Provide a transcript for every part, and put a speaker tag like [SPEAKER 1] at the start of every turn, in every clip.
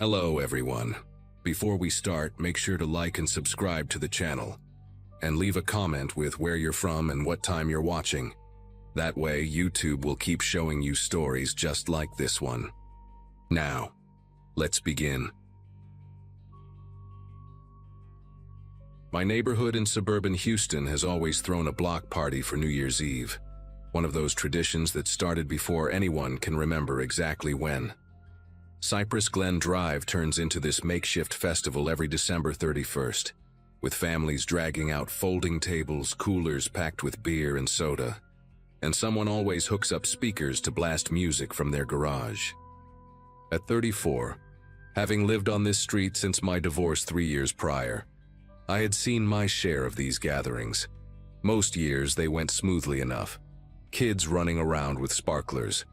[SPEAKER 1] Hello everyone. Before we start, make sure to like and subscribe to the channel, and leave a comment with where you're from and what time you're watching. That way, YouTube will keep showing you stories just like this one. Now, let's begin. My neighborhood in suburban Houston has always thrown a block party for New Year's Eve, one of those traditions that started before anyone can remember exactly when. Cypress Glen Drive turns into this makeshift festival every December 31st, with families dragging out folding tables, coolers packed with beer and soda, and someone always hooks up speakers to blast music from their garage. At 34, having lived on this street since my divorce 3 years prior, I had seen my share of these gatherings. Most years they went smoothly enough. Kids running around with sparklers,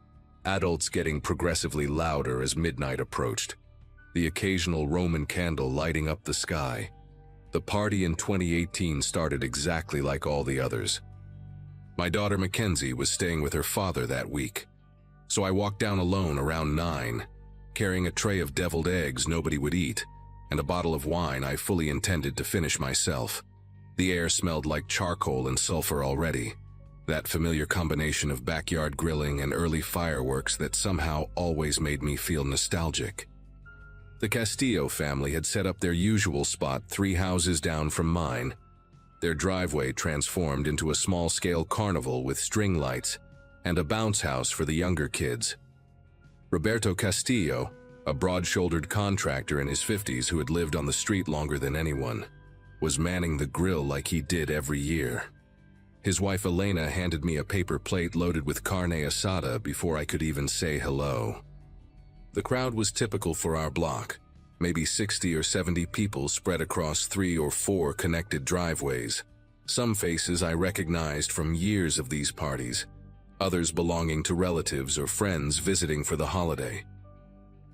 [SPEAKER 1] adults getting progressively louder as midnight approached, the occasional Roman candle lighting up the sky. The party in 2018 started exactly like all the others. My daughter Mackenzie was staying with her father that week, so I walked down alone around 9, carrying a tray of deviled eggs nobody would eat, and a bottle of wine I fully intended to finish myself. The air smelled like charcoal and sulfur already, that familiar combination of backyard grilling and early fireworks that somehow always made me feel nostalgic. The Castillo family had set up their usual spot 3 houses down from mine, their driveway transformed into a small-scale carnival with string lights and a bounce house for the younger kids. Roberto Castillo, a broad-shouldered contractor in his 50s who had lived on the street longer than anyone, was manning the grill like he did every year. His wife Elena handed me a paper plate loaded with carne asada before I could even say hello. The crowd was typical for our block, maybe 60 or 70 people spread across 3 or 4 connected driveways. Some faces I recognized from years of these parties, others belonging to relatives or friends visiting for the holiday.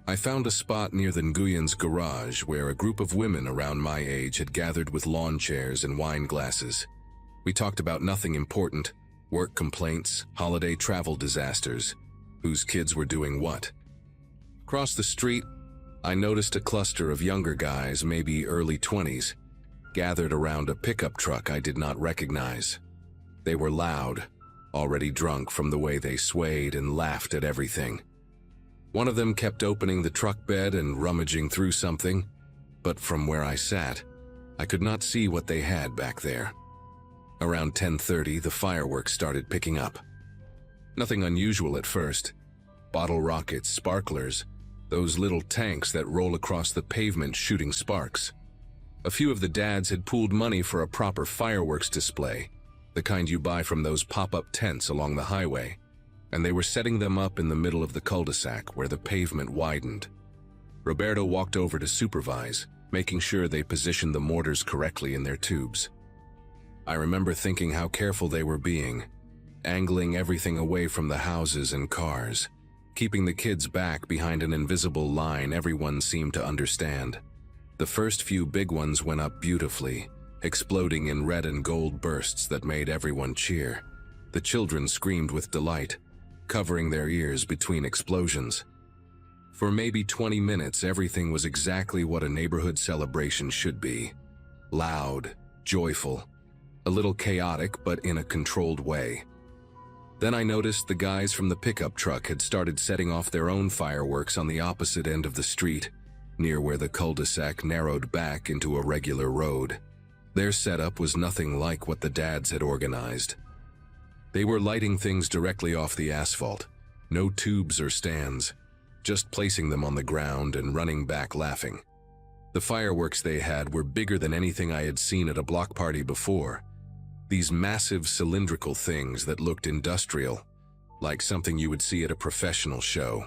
[SPEAKER 1] I found a spot near the Nguyens garage where a group of women around my age had gathered with lawn chairs and wine glasses. We talked about nothing important, work complaints, holiday travel disasters, whose kids were doing what. Across the street, I noticed a cluster of younger guys, maybe early 20s, gathered around a pickup truck I did not recognize. They were loud, already drunk from the way they swayed and laughed at everything. One of them kept opening the truck bed and rummaging through something, but from where I sat, I could not see what they had back there. Around 10:30, the fireworks started picking up. Nothing unusual at first. Bottle rockets, sparklers, those little tanks that roll across the pavement shooting sparks. A few of the dads had pooled money for a proper fireworks display, the kind you buy from those pop-up tents along the highway, and they were setting them up in the middle of the cul-de-sac where the pavement widened. Roberto walked over to supervise, making sure they positioned the mortars correctly in their tubes. I remember thinking how careful they were being, angling everything away from the houses and cars, keeping the kids back behind an invisible line everyone seemed to understand. The first few big ones went up beautifully, exploding in red and gold bursts that made everyone cheer. The children screamed with delight, covering their ears between explosions. For maybe 20 minutes, everything was exactly what a neighborhood celebration should be. Loud, joyful, a little chaotic, but in a controlled way. Then I noticed the guys from the pickup truck had started setting off their own fireworks on the opposite end of the street, near where the cul-de-sac narrowed back into a regular road. Their setup was nothing like what the dads had organized. They were lighting things directly off the asphalt, no tubes or stands, just placing them on the ground and running back laughing. The fireworks they had were bigger than anything I had seen at a block party before. These massive cylindrical things that looked industrial, like something you would see at a professional show.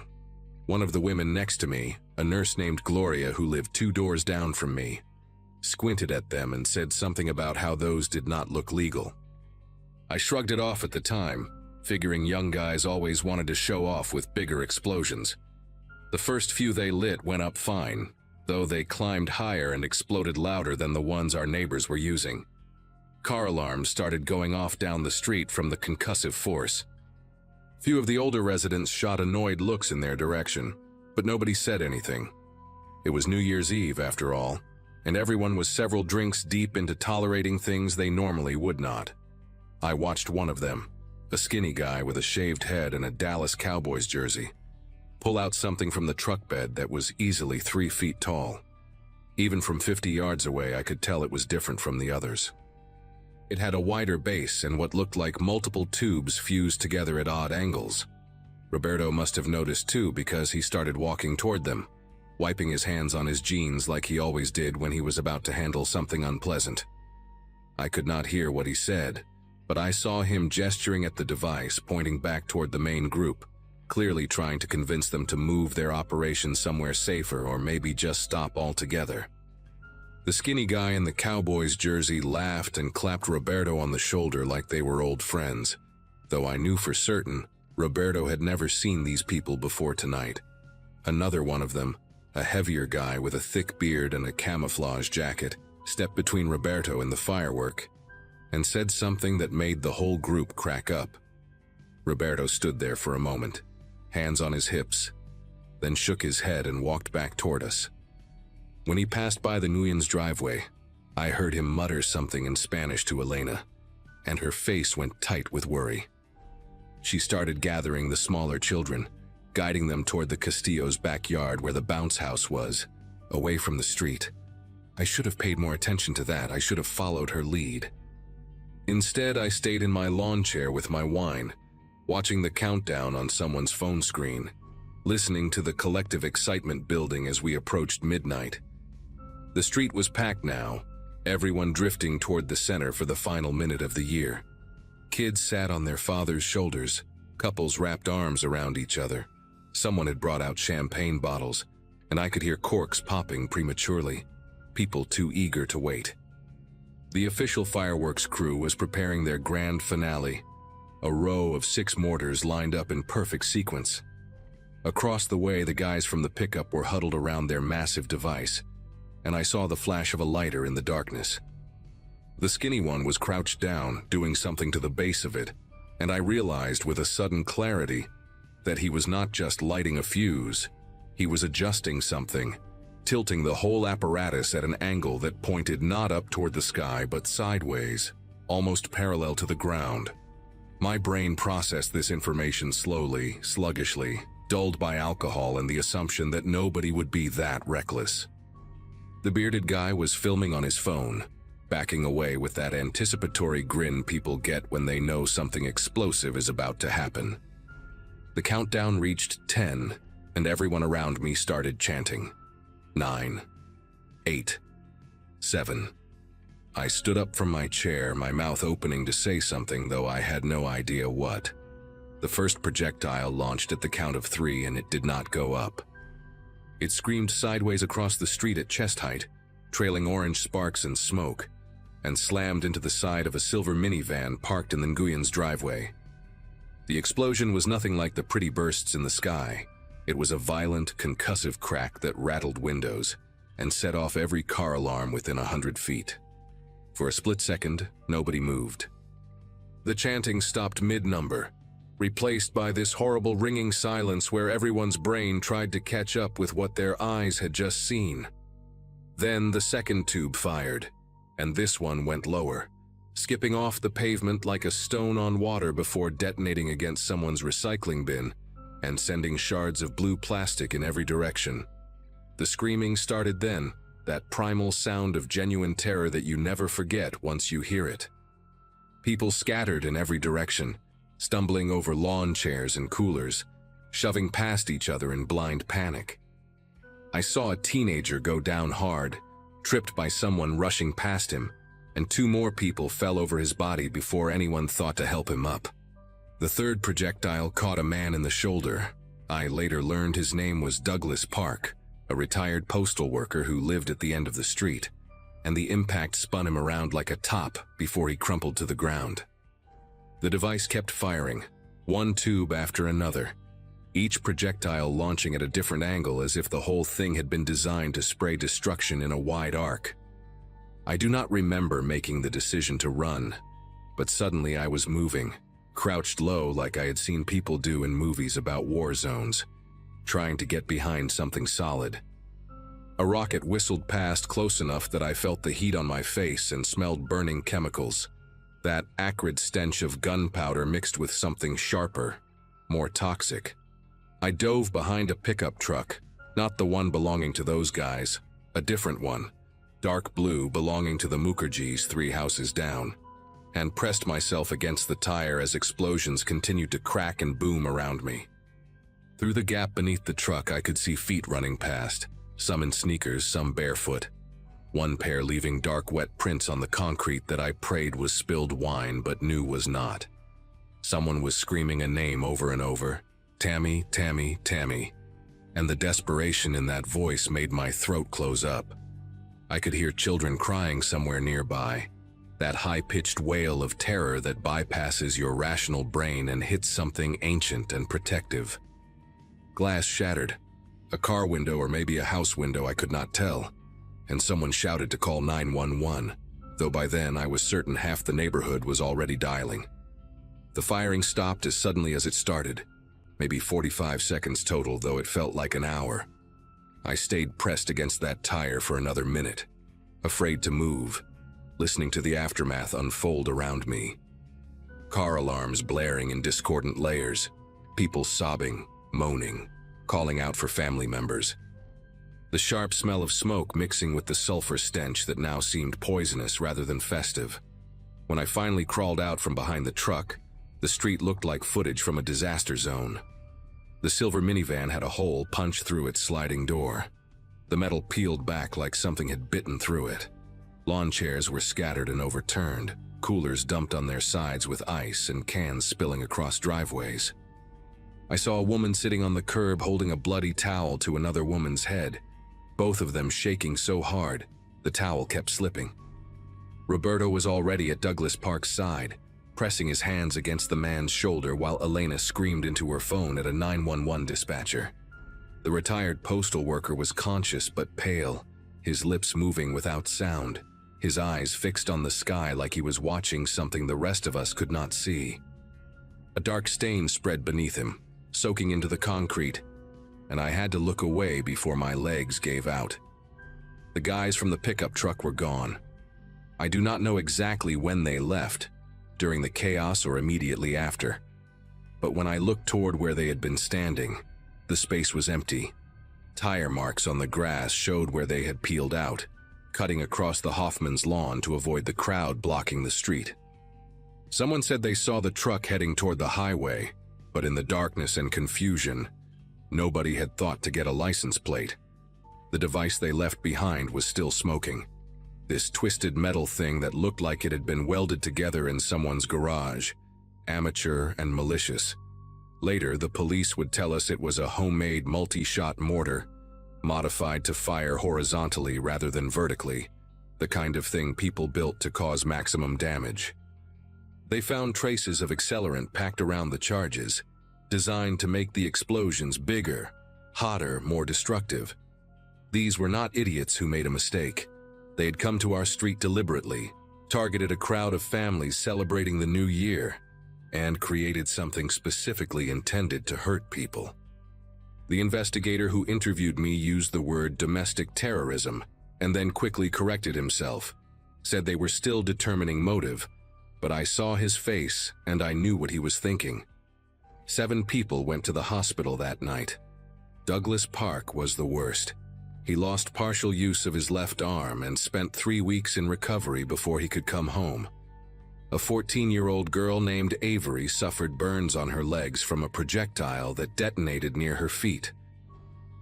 [SPEAKER 1] One of the women next to me, a nurse named Gloria who lived 2 doors down from me, squinted at them and said something about how those did not look legal. I shrugged it off at the time, figuring young guys always wanted to show off with bigger explosions. The first few they lit went up fine, though they climbed higher and exploded louder than the ones our neighbors were using. Car alarms started going off down the street from the concussive force. Few of the older residents shot annoyed looks in their direction, but nobody said anything. It was New Year's Eve, after all, and everyone was several drinks deep into tolerating things they normally would not. I watched one of them, a skinny guy with a shaved head and a Dallas Cowboys jersey, pull out something from the truck bed that was easily 3 feet tall. Even from 50 yards away, I could tell it was different from the others. It had a wider base and what looked like multiple tubes fused together at odd angles. Roberto must have noticed too, because he started walking toward them, wiping his hands on his jeans like he always did when he was about to handle something unpleasant. I could not hear what he said, but I saw him gesturing at the device, pointing back toward the main group, clearly trying to convince them to move their operation somewhere safer or maybe just stop altogether. The skinny guy in the Cowboys jersey laughed and clapped Roberto on the shoulder like they were old friends, though I knew for certain Roberto had never seen these people before tonight. Another one of them, a heavier guy with a thick beard and a camouflage jacket, stepped between Roberto and the firework and said something that made the whole group crack up. Roberto stood there for a moment, hands on his hips, then shook his head and walked back toward us. When he passed by the Nguyen's driveway, I heard him mutter something in Spanish to Elena, and her face went tight with worry. She started gathering the smaller children, guiding them toward the Castillo's backyard where the bounce house was, away from the street. I should have paid more attention to that. I should have followed her lead. Instead, I stayed in my lawn chair with my wine, watching the countdown on someone's phone screen, listening to the collective excitement building as we approached midnight. The street was packed now, everyone drifting toward the center for the final minute of the year. Kids sat on their fathers' shoulders, couples wrapped arms around each other. Someone had brought out champagne bottles, and I could hear corks popping prematurely, people too eager to wait. The official fireworks crew was preparing their grand finale, a row of 6 mortars lined up in perfect sequence. Across the way, the guys from the pickup were huddled around their massive device, and I saw the flash of a lighter in the darkness. The skinny one was crouched down, doing something to the base of it, and I realized with a sudden clarity that he was not just lighting a fuse, he was adjusting something, tilting the whole apparatus at an angle that pointed not up toward the sky but sideways, almost parallel to the ground. My brain processed this information slowly, sluggishly, dulled by alcohol and the assumption that nobody would be that reckless. The bearded guy was filming on his phone, backing away with that anticipatory grin people get when they know something explosive is about to happen. The countdown reached 10, and everyone around me started chanting. 9, 8, 7. I stood up from my chair, my mouth opening to say something, though I had no idea what. The first projectile launched at the count of 3, and it did not go up. It screamed sideways across the street at chest height, trailing orange sparks and smoke, and slammed into the side of a silver minivan parked in the Nguyen's driveway. The explosion was nothing like the pretty bursts in the sky. It was a violent, concussive crack that rattled windows and set off every car alarm within 100 feet. For a split second, nobody moved. The chanting stopped mid-number, replaced by this horrible ringing silence where everyone's brain tried to catch up with what their eyes had just seen. Then the second tube fired, and this one went lower, skipping off the pavement like a stone on water before detonating against someone's recycling bin and sending shards of blue plastic in every direction. The screaming started then, that primal sound of genuine terror that you never forget once you hear it. People scattered in every direction, stumbling over lawn chairs and coolers, shoving past each other in blind panic. I saw a teenager go down hard, tripped by someone rushing past him, and 2 more people fell over his body before anyone thought to help him up. The third projectile caught a man in the shoulder. I later learned his name was Douglas Park, a retired postal worker who lived at the end of the street, and the impact spun him around like a top before he crumpled to the ground. The device kept firing, one tube after another, each projectile launching at a different angle as if the whole thing had been designed to spray destruction in a wide arc. I do not remember making the decision to run, but suddenly I was moving, crouched low like I had seen people do in movies about war zones, trying to get behind something solid. A rocket whistled past close enough that I felt the heat on my face and smelled burning chemicals. That acrid stench of gunpowder mixed with something sharper, more toxic. I dove behind a pickup truck, not the one belonging to those guys, a different one, dark blue belonging to the Mukherjees 3 houses down, and pressed myself against the tire as explosions continued to crack and boom around me. Through the gap beneath the truck, I could see feet running past, some in sneakers, some barefoot. One pair leaving dark wet prints on the concrete that I prayed was spilled wine but knew was not. Someone was screaming a name over and over, "Tammy, Tammy, Tammy," and the desperation in that voice made my throat close up. I could hear children crying somewhere nearby, that high-pitched wail of terror that bypasses your rational brain and hits something ancient and protective. Glass shattered, a car window or maybe a house window, I could not tell, and someone shouted to call 911, though by then I was certain half the neighborhood was already dialing. The firing stopped as suddenly as it started, maybe 45 seconds total, though it felt like an hour. I stayed pressed against that tire for another minute, afraid to move, listening to the aftermath unfold around me. Car alarms blaring in discordant layers, people sobbing, moaning, calling out for family members. The sharp smell of smoke mixing with the sulfur stench that now seemed poisonous rather than festive. When I finally crawled out from behind the truck, the street looked like footage from a disaster zone. The silver minivan had a hole punched through its sliding door. The metal peeled back like something had bitten through it. Lawn chairs were scattered and overturned, coolers dumped on their sides with ice and cans spilling across driveways. I saw a woman sitting on the curb holding a bloody towel to another woman's head, both of them shaking so hard, the towel kept slipping. Roberto was already at Douglas Park's side, pressing his hands against the man's shoulder while Elena screamed into her phone at a 911 dispatcher. The retired postal worker was conscious but pale, his lips moving without sound, his eyes fixed on the sky like he was watching something the rest of us could not see. A dark stain spread beneath him, soaking into the concrete, and I had to look away before my legs gave out. The guys from the pickup truck were gone. I do not know exactly when they left, during the chaos or immediately after, but when I looked toward where they had been standing, the space was empty. Tire marks on the grass showed where they had peeled out, cutting across the Hoffman's lawn to avoid the crowd blocking the street. Someone said they saw the truck heading toward the highway, but in the darkness and confusion, nobody had thought to get a license plate. The device they left behind was still smoking. This twisted metal thing that looked like it had been welded together in someone's garage, amateur and malicious. Later, the police would tell us it was a homemade multi-shot mortar, modified to fire horizontally rather than vertically, the kind of thing people built to cause maximum damage. They found traces of accelerant packed around the charges, designed to make the explosions bigger, hotter, more destructive. These were not idiots who made a mistake. They had come to our street deliberately, targeted a crowd of families celebrating the new year, and created something specifically intended to hurt people. The investigator who interviewed me used the word domestic terrorism and then quickly corrected himself, said they were still determining motive, but I saw his face and I knew what he was thinking. 7 people went to the hospital that night. Douglas Park was the worst. He lost partial use of his left arm and spent 3 weeks in recovery before he could come home. A 14-year-old girl named Avery suffered burns on her legs from a projectile that detonated near her feet.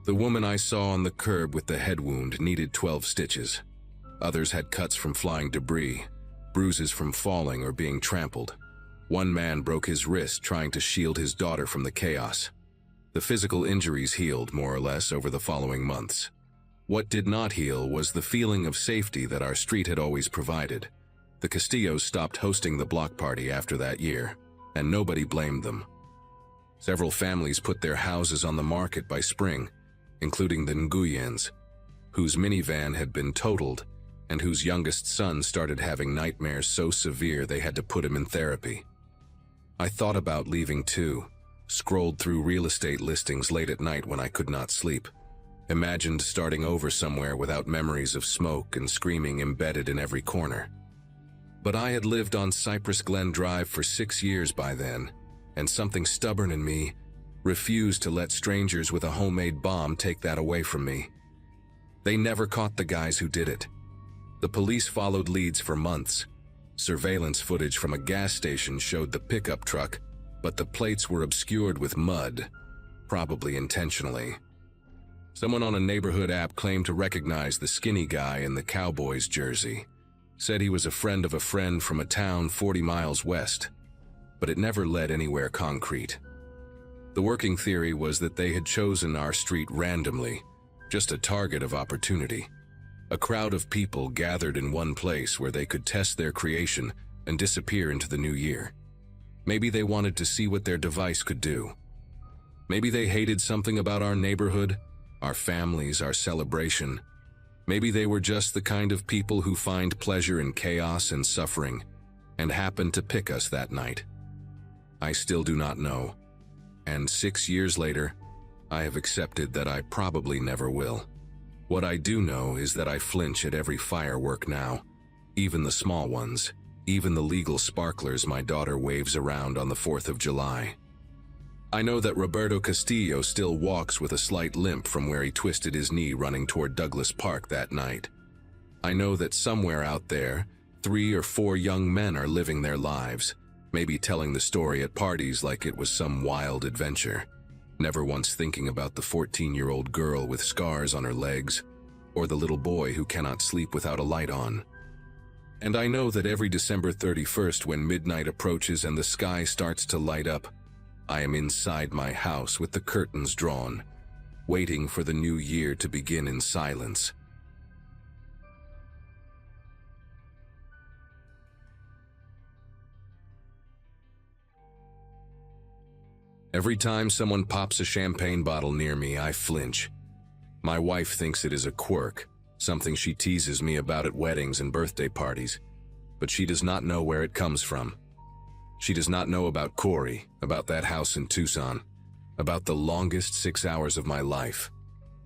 [SPEAKER 1] The woman I saw on the curb with the head wound needed 12 stitches. Others had cuts from flying debris, bruises from falling or being trampled. One man broke his wrist trying to shield his daughter from the chaos. The physical injuries healed more or less over the following months. What did not heal was the feeling of safety that our street had always provided. The Castillos stopped hosting the block party after that year, and nobody blamed them. Several families put their houses on the market by spring, including the Nguyens, whose minivan had been totaled and whose youngest son started having nightmares so severe they had to put him in therapy. I thought about leaving too, scrolled through real estate listings late at night when I could not sleep. Imagined starting over somewhere without memories of smoke and screaming embedded in every corner. But I had lived on Cypress Glen Drive for 6 years by then, and something stubborn in me refused to let strangers with a homemade bomb take that away from me. They never caught the guys who did it. The police followed leads for months. Surveillance footage from a gas station showed the pickup truck, but the plates were obscured with mud, probably intentionally. Someone on a neighborhood app claimed to recognize the skinny guy in the Cowboys jersey. Said he was a friend of a friend from a town 40 miles west, but it never led anywhere concrete. The working theory was that they had chosen our street randomly, just a target of opportunity. A crowd of people gathered in one place where they could test their creation and disappear into the new year. Maybe they wanted to see what their device could do. Maybe they hated something about our neighborhood, our families, our celebration. Maybe they were just the kind of people who find pleasure in chaos and suffering, and happened to pick us that night. I still do not know, and 6 years later, I have accepted that I probably never will. What I do know is that I flinch at every firework now, even the small ones, even the legal sparklers my daughter waves around on the 4th of July. I know that Roberto Castillo still walks with a slight limp from where he twisted his knee running toward Douglas Park that night. I know that somewhere out there, 3 or 4 young men are living their lives, maybe telling the story at parties like it was some wild adventure, never once thinking about the 14-year-old girl with scars on her legs, or the little boy who cannot sleep without a light on. And I know that every December 31st when midnight approaches and the sky starts to light up, I am inside my house with the curtains drawn, waiting for the new year to begin in silence. Every time someone pops a champagne bottle near me, I flinch. My wife thinks it is a quirk, something she teases me about at weddings and birthday parties, but she does not know where it comes from. She does not know about Corey, about that house in Tucson, about the longest 6 hours of my life.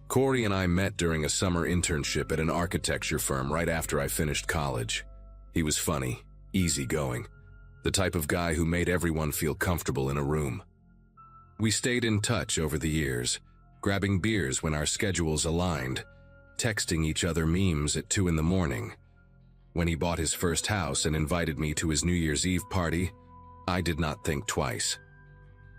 [SPEAKER 1] Corey and I met during a summer internship at an architecture firm right after I finished college. He was funny, easygoing, the type of guy who made everyone feel comfortable in a room. We stayed in touch over the years, grabbing beers when our schedules aligned, texting each other memes at 2 in the morning. When he bought his first house and invited me to his New Year's Eve party, I did not think twice.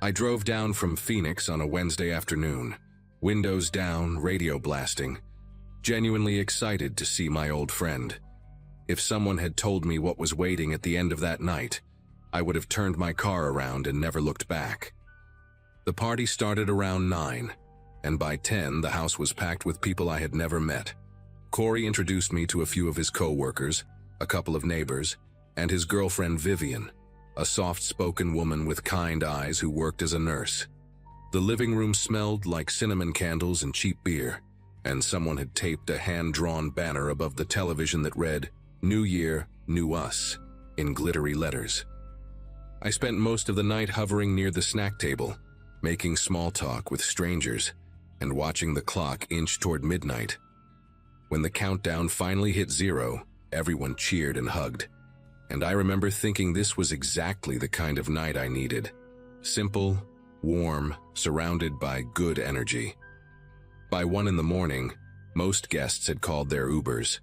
[SPEAKER 1] I drove down from Phoenix on a Wednesday afternoon, windows down, radio blasting, genuinely excited to see my old friend. If someone had told me what was waiting at the end of that night, I would have turned my car around and never looked back. The party started around 9, and by 10 the house was packed with people I had never met. Corey introduced me to a few of his co-workers, a couple of neighbors, and his girlfriend Vivian, a soft-spoken woman with kind eyes who worked as a nurse. The living room smelled like cinnamon candles and cheap beer, and someone had taped a hand-drawn banner above the television that read, "New Year, New Us," in glittery letters. I spent most of the night hovering near the snack table, making small talk with strangers, and watching the clock inch toward midnight. When the countdown finally hit 0, everyone cheered and hugged. And I remember thinking this was exactly the kind of night I needed. Simple, warm, surrounded by good energy. By 1 in the morning, most guests had called their Ubers.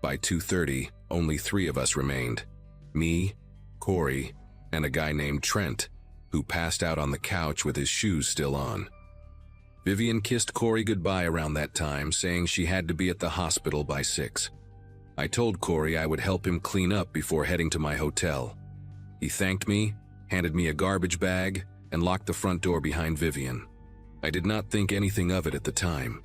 [SPEAKER 1] By 2:30, only 3 of us remained. Me, Corey, and a guy named Trent, who passed out on the couch with his shoes still on. Vivian kissed Corey goodbye around that time, saying she had to be at the hospital by 6. I told Corey I would help him clean up before heading to my hotel. He thanked me, handed me a garbage bag, and locked the front door behind Vivian. I did not think anything of it at the time.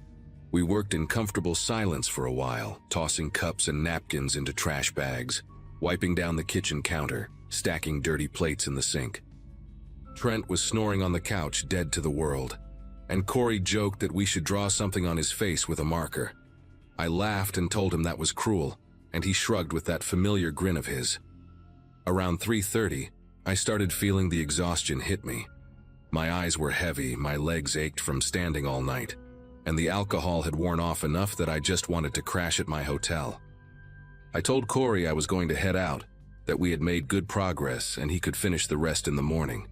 [SPEAKER 1] We worked in comfortable silence for a while, tossing cups and napkins into trash bags, wiping down the kitchen counter, stacking dirty plates in the sink. Trent was snoring on the couch, dead to the world, and Corey joked that we should draw something on his face with a marker. I laughed and told him that was cruel, and he shrugged with that familiar grin of his. Around 3:30, I started feeling the exhaustion hit me. My eyes were heavy, my legs ached from standing all night, and the alcohol had worn off enough that I just wanted to crash at my hotel. I told Corey I was going to head out, that we had made good progress and he could finish the rest in the morning.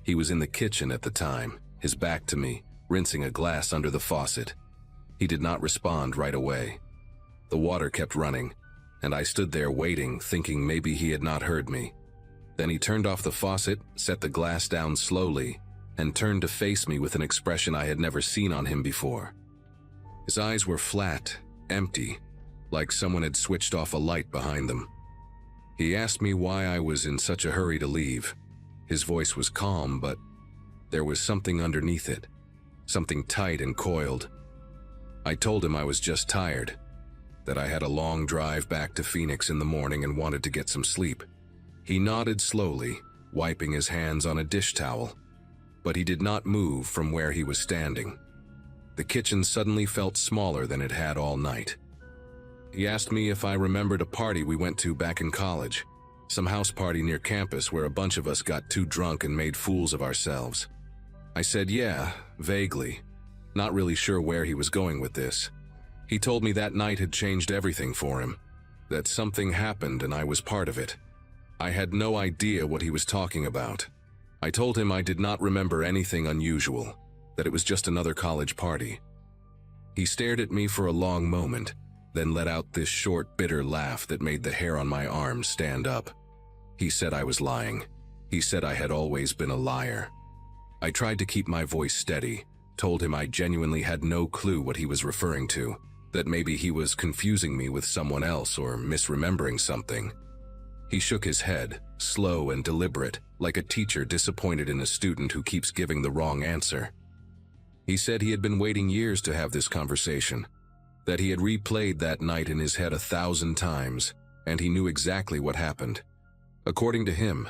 [SPEAKER 1] He was in the kitchen at the time, his back to me, rinsing a glass under the faucet. He did not respond right away. The water kept running, and I stood there waiting, thinking maybe he had not heard me. Then he turned off the faucet, set the glass down slowly, and turned to face me with an expression I had never seen on him before. His eyes were flat, empty, like someone had switched off a light behind them. He asked me why I was in such a hurry to leave. His voice was calm, but there was something underneath it, something tight and coiled. I told him I was just tired, that I had a long drive back to Phoenix in the morning and wanted to get some sleep. He nodded slowly, wiping his hands on a dish towel, but he did not move from where he was standing. The kitchen suddenly felt smaller than it had all night. He asked me if I remembered a party we went to back in college, some house party near campus where a bunch of us got too drunk and made fools of ourselves. I said yeah, vaguely, not really sure where he was going with this. He told me that night had changed everything for him, that something happened and I was part of it. I had no idea what he was talking about. I told him I did not remember anything unusual, that it was just another college party. He stared at me for a long moment, then let out this short, bitter laugh that made the hair on my arms stand up. He said I was lying. He said I had always been a liar. I tried to keep my voice steady, told him I genuinely had no clue what he was referring to, that maybe he was confusing me with someone else or misremembering something. He shook his head, slow and deliberate, like a teacher disappointed in a student who keeps giving the wrong answer. He said he had been waiting years to have this conversation, that he had replayed that night in his head 1,000 times, and he knew exactly what happened. According to him,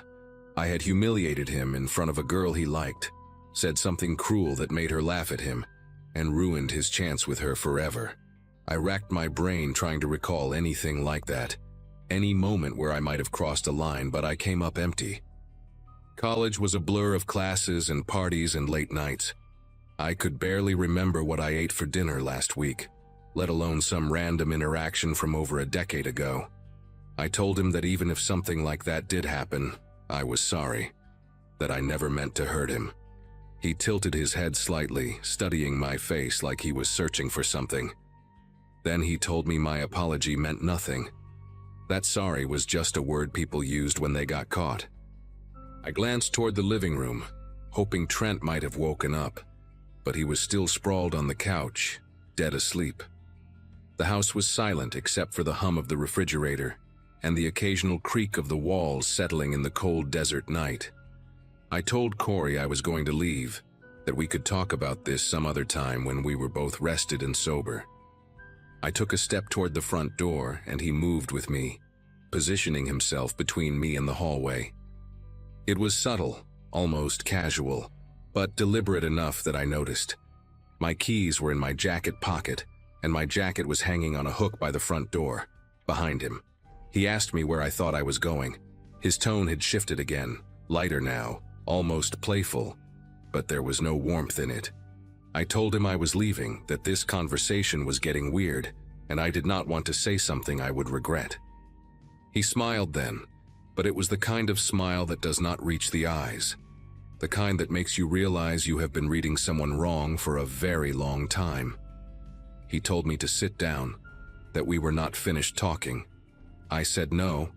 [SPEAKER 1] I had humiliated him in front of a girl he liked, said something cruel that made her laugh at him, and ruined his chance with her forever. I racked my brain trying to recall anything like that, any moment where I might have crossed a line, but I came up empty. College was a blur of classes and parties and late nights. I could barely remember what I ate for dinner last week, let alone some random interaction from over a decade ago. I told him that even if something like that did happen, I was sorry, that I never meant to hurt him. He tilted his head slightly, studying my face like he was searching for something. Then he told me my apology meant nothing. That sorry was just a word people used when they got caught. I glanced toward the living room, hoping Trent might have woken up, but he was still sprawled on the couch, dead asleep. The house was silent except for the hum of the refrigerator and the occasional creak of the walls settling in the cold desert night. I told Corey I was going to leave, that we could talk about this some other time when we were both rested and sober. I took a step toward the front door and he moved with me, positioning himself between me and the hallway. It was subtle, almost casual, but deliberate enough that I noticed. My keys were in my jacket pocket, and my jacket was hanging on a hook by the front door, behind him. He asked me where I thought I was going. His tone had shifted again, lighter now, almost playful, but there was no warmth in it. I told him I was leaving, that this conversation was getting weird, and I did not want to say something I would regret. He smiled then, but it was the kind of smile that does not reach the eyes, the kind that makes you realize you have been reading someone wrong for a very long time. He told me to sit down, that we were not finished talking. I said no.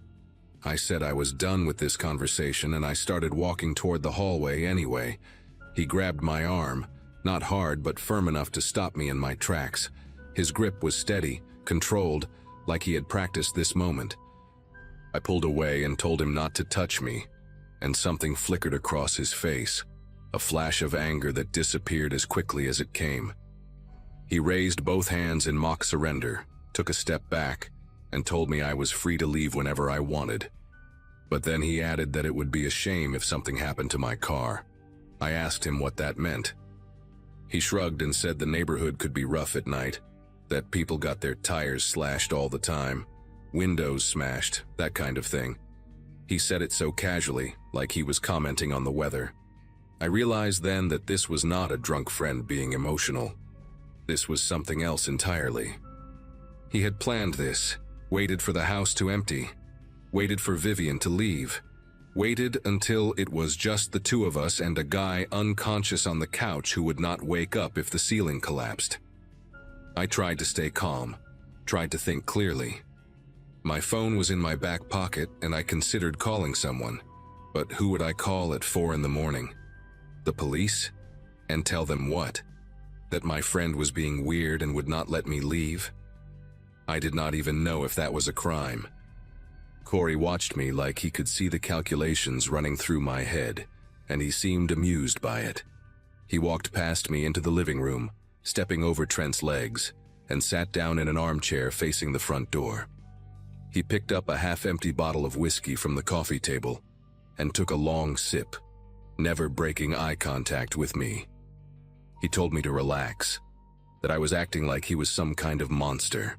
[SPEAKER 1] I said I was done with this conversation and I started walking toward the hallway anyway. He grabbed my arm, not hard but firm enough to stop me in my tracks. His grip was steady, controlled, like he had practiced this moment. I pulled away and told him not to touch me, and something flickered across his face, a flash of anger that disappeared as quickly as it came. He raised both hands in mock surrender, took a step back, and told me I was free to leave whenever I wanted. But then he added that it would be a shame if something happened to my car. I asked him what that meant. He shrugged and said the neighborhood could be rough at night, that people got their tires slashed all the time, windows smashed, that kind of thing. He said it so casually, like he was commenting on the weather. I realized then that this was not a drunk friend being emotional. This was something else entirely. He had planned this, waited for the house to empty, waited for Vivian to leave, waited until it was just the two of us and a guy unconscious on the couch who would not wake up if the ceiling collapsed. I tried to stay calm, tried to think clearly. My phone was in my back pocket and I considered calling someone, but who would I call at 4 in the morning? The police? And tell them what? That my friend was being weird and would not let me leave? I did not even know if that was a crime. Corey watched me like he could see the calculations running through my head, and he seemed amused by it. He walked past me into the living room, stepping over Trent's legs, and sat down in an armchair facing the front door. He picked up a half-empty bottle of whiskey from the coffee table and took a long sip, never breaking eye contact with me. He told me to relax, that I was acting like he was some kind of monster.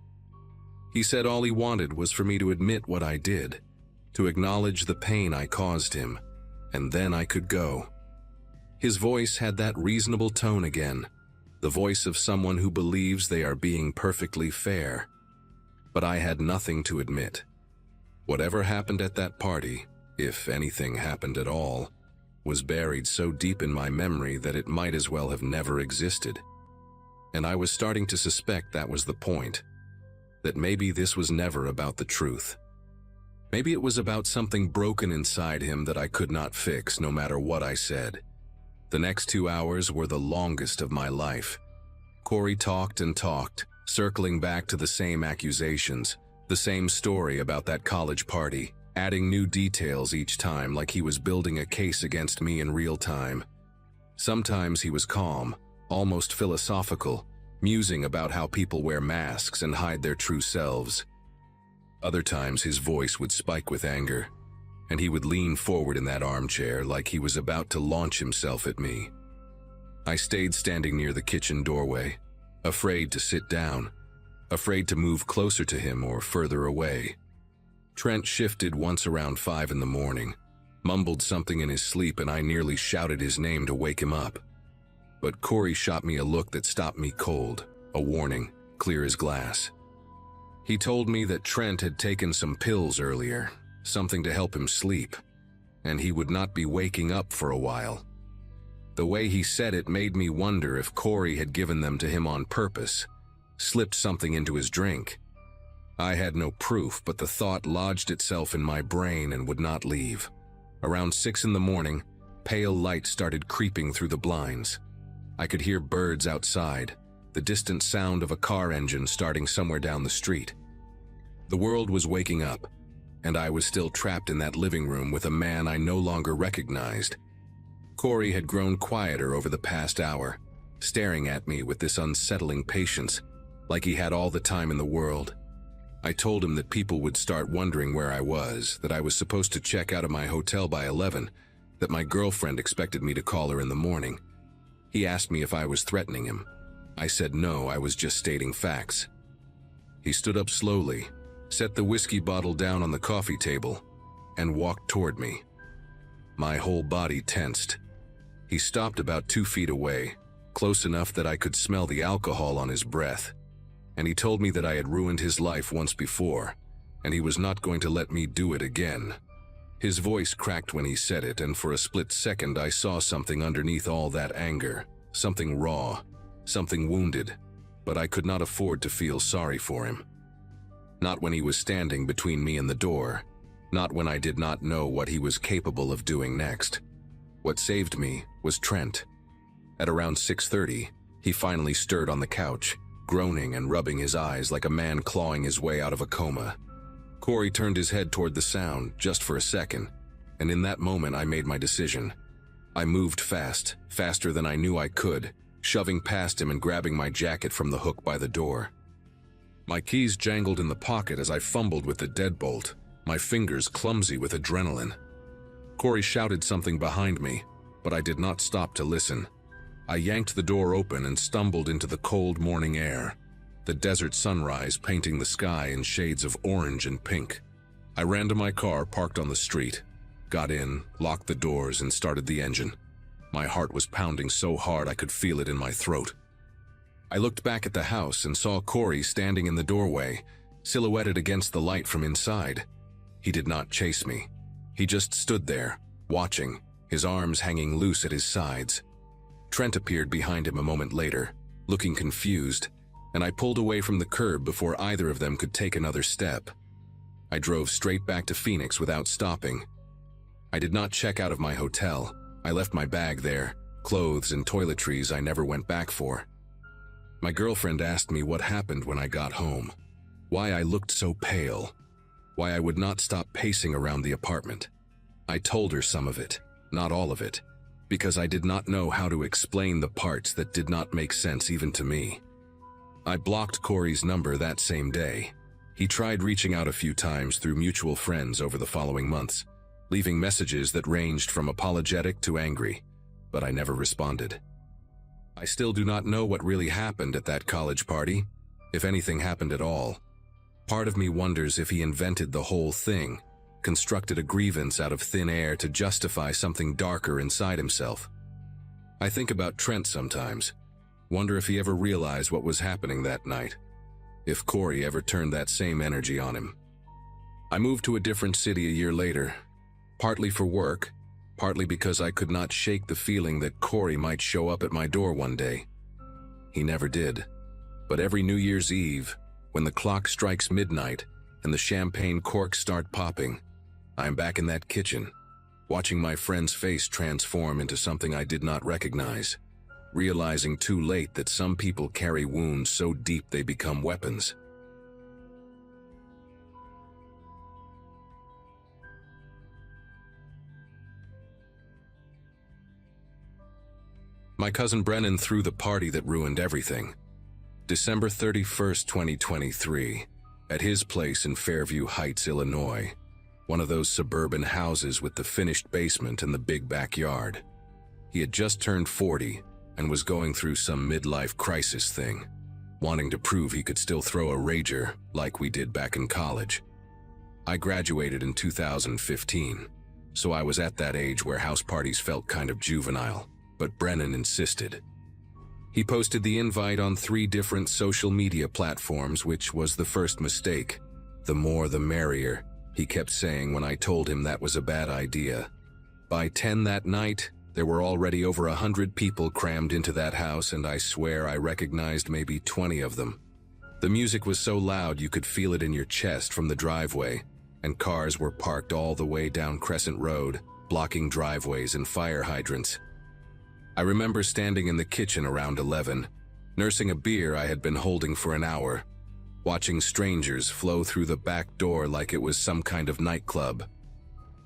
[SPEAKER 1] He said all he wanted was for me to admit what I did, to acknowledge the pain I caused him, and then I could go. His voice had that reasonable tone again, the voice of someone who believes they are being perfectly fair. But I had nothing to admit. Whatever happened at that party, if anything happened at all, was buried so deep in my memory that it might as well have never existed. And I was starting to suspect that was the point, that maybe this was never about the truth. Maybe it was about something broken inside him that I could not fix no matter what I said. The next 2 hours were the longest of my life. Corey talked and talked, circling back to the same accusations, the same story about that college party, adding new details each time like he was building a case against me in real time. Sometimes he was calm, almost philosophical, musing about how people wear masks and hide their true selves. Other times his voice would spike with anger, and he would lean forward in that armchair like he was about to launch himself at me. I stayed standing near the kitchen doorway, afraid to sit down, afraid to move closer to him or further away. Trent shifted once around 5 in the morning, mumbled something in his sleep, and I nearly shouted his name to wake him up. But Corey shot me a look that stopped me cold, a warning, clear as glass. He told me that Trent had taken some pills earlier, something to help him sleep, and he would not be waking up for a while. The way he said it made me wonder if Corey had given them to him on purpose, slipped something into his drink. I had no proof, but the thought lodged itself in my brain and would not leave. Around 6 in the morning, pale light started creeping through the blinds. I could hear birds outside, the distant sound of a car engine starting somewhere down the street. The world was waking up, and I was still trapped in that living room with a man I no longer recognized. Corey had grown quieter over the past hour, staring at me with this unsettling patience, like he had all the time in the world. I told him that people would start wondering where I was, that I was supposed to check out of my hotel by 11, that my girlfriend expected me to call her in the morning. He asked me if I was threatening him. I said no, I was just stating facts. He stood up slowly, set the whiskey bottle down on the coffee table, and walked toward me. My whole body tensed. He stopped about 2 feet away, close enough that I could smell the alcohol on his breath, and he told me that I had ruined his life once before, and he was not going to let me do it again. His voice cracked when he said it, and for a split second I saw something underneath all that anger, something raw, something wounded, but I could not afford to feel sorry for him. Not when he was standing between me and the door, not when I did not know what he was capable of doing next. What saved me was Trent. At around 6:30, he finally stirred on the couch, groaning and rubbing his eyes like a man clawing his way out of a coma. Corey turned his head toward the sound just for a second, and in that moment I made my decision. I moved fast, faster than I knew I could, shoving past him and grabbing my jacket from the hook by the door. My keys jangled in the pocket as I fumbled with the deadbolt, my fingers clumsy with adrenaline. Corey shouted something behind me, but I did not stop to listen. I yanked the door open and stumbled into the cold morning air, the desert sunrise painting the sky in shades of orange and pink. I ran to my car parked on the street, got in, locked the doors, and started the engine. My heart was pounding so hard I could feel it in my throat. I looked back at the house and saw Corey standing in the doorway, silhouetted against the light from inside. He did not chase me. He just stood there, watching, his arms hanging loose at his sides. Trent appeared behind him a moment later, looking confused, and I pulled away from the curb before either of them could take another step. I drove straight back to Phoenix without stopping. I did not check out of my hotel. I left my bag there, clothes and toiletries I never went back for. My girlfriend asked me what happened when I got home, why I looked so pale, why I would not stop pacing around the apartment. I told her some of it, not all of it, because I did not know how to explain the parts that did not make sense even to me. I blocked Corey's number that same day. He tried reaching out a few times through mutual friends over the following months, leaving messages that ranged from apologetic to angry, but I never responded. I still do not know what really happened at that college party, if anything happened at all. Part of me wonders if he invented the whole thing, constructed a grievance out of thin air to justify something darker inside himself. I think about Trent sometimes, wonder if he ever realized what was happening that night, if Corey ever turned that same energy on him. I moved to a different city a year later, partly for work, partly because I could not shake the feeling that Corey might show up at my door one day. He never did, but every New Year's Eve, when the clock strikes midnight and the champagne corks start popping, I'm back in that kitchen, watching my friend's face transform into something I did not recognize, realizing too late that some people carry wounds so deep they become weapons. My cousin Brennan threw the party that ruined everything. December 31st, 2023, at his place in Fairview Heights, Illinois, one of those suburban houses with the finished basement and the big backyard. He had just turned 40 and was going through some midlife crisis thing, wanting to prove he could still throw a rager like we did back in college. I graduated in 2015, so I was at that age where house parties felt kind of juvenile, but Brennan insisted. He posted the invite on 3 different social media platforms, which was the first mistake. The more the merrier, he kept saying when I told him that was a bad idea. By 10 that night, there were already over 100 people crammed into that house, and I swear I recognized maybe 20 of them. The music was so loud you could feel it in your chest from the driveway, and cars were parked all the way down Crescent Road, blocking driveways and fire hydrants. I remember standing in the kitchen around 11, nursing a beer I had been holding for an hour, watching strangers flow through the back door like it was some kind of nightclub.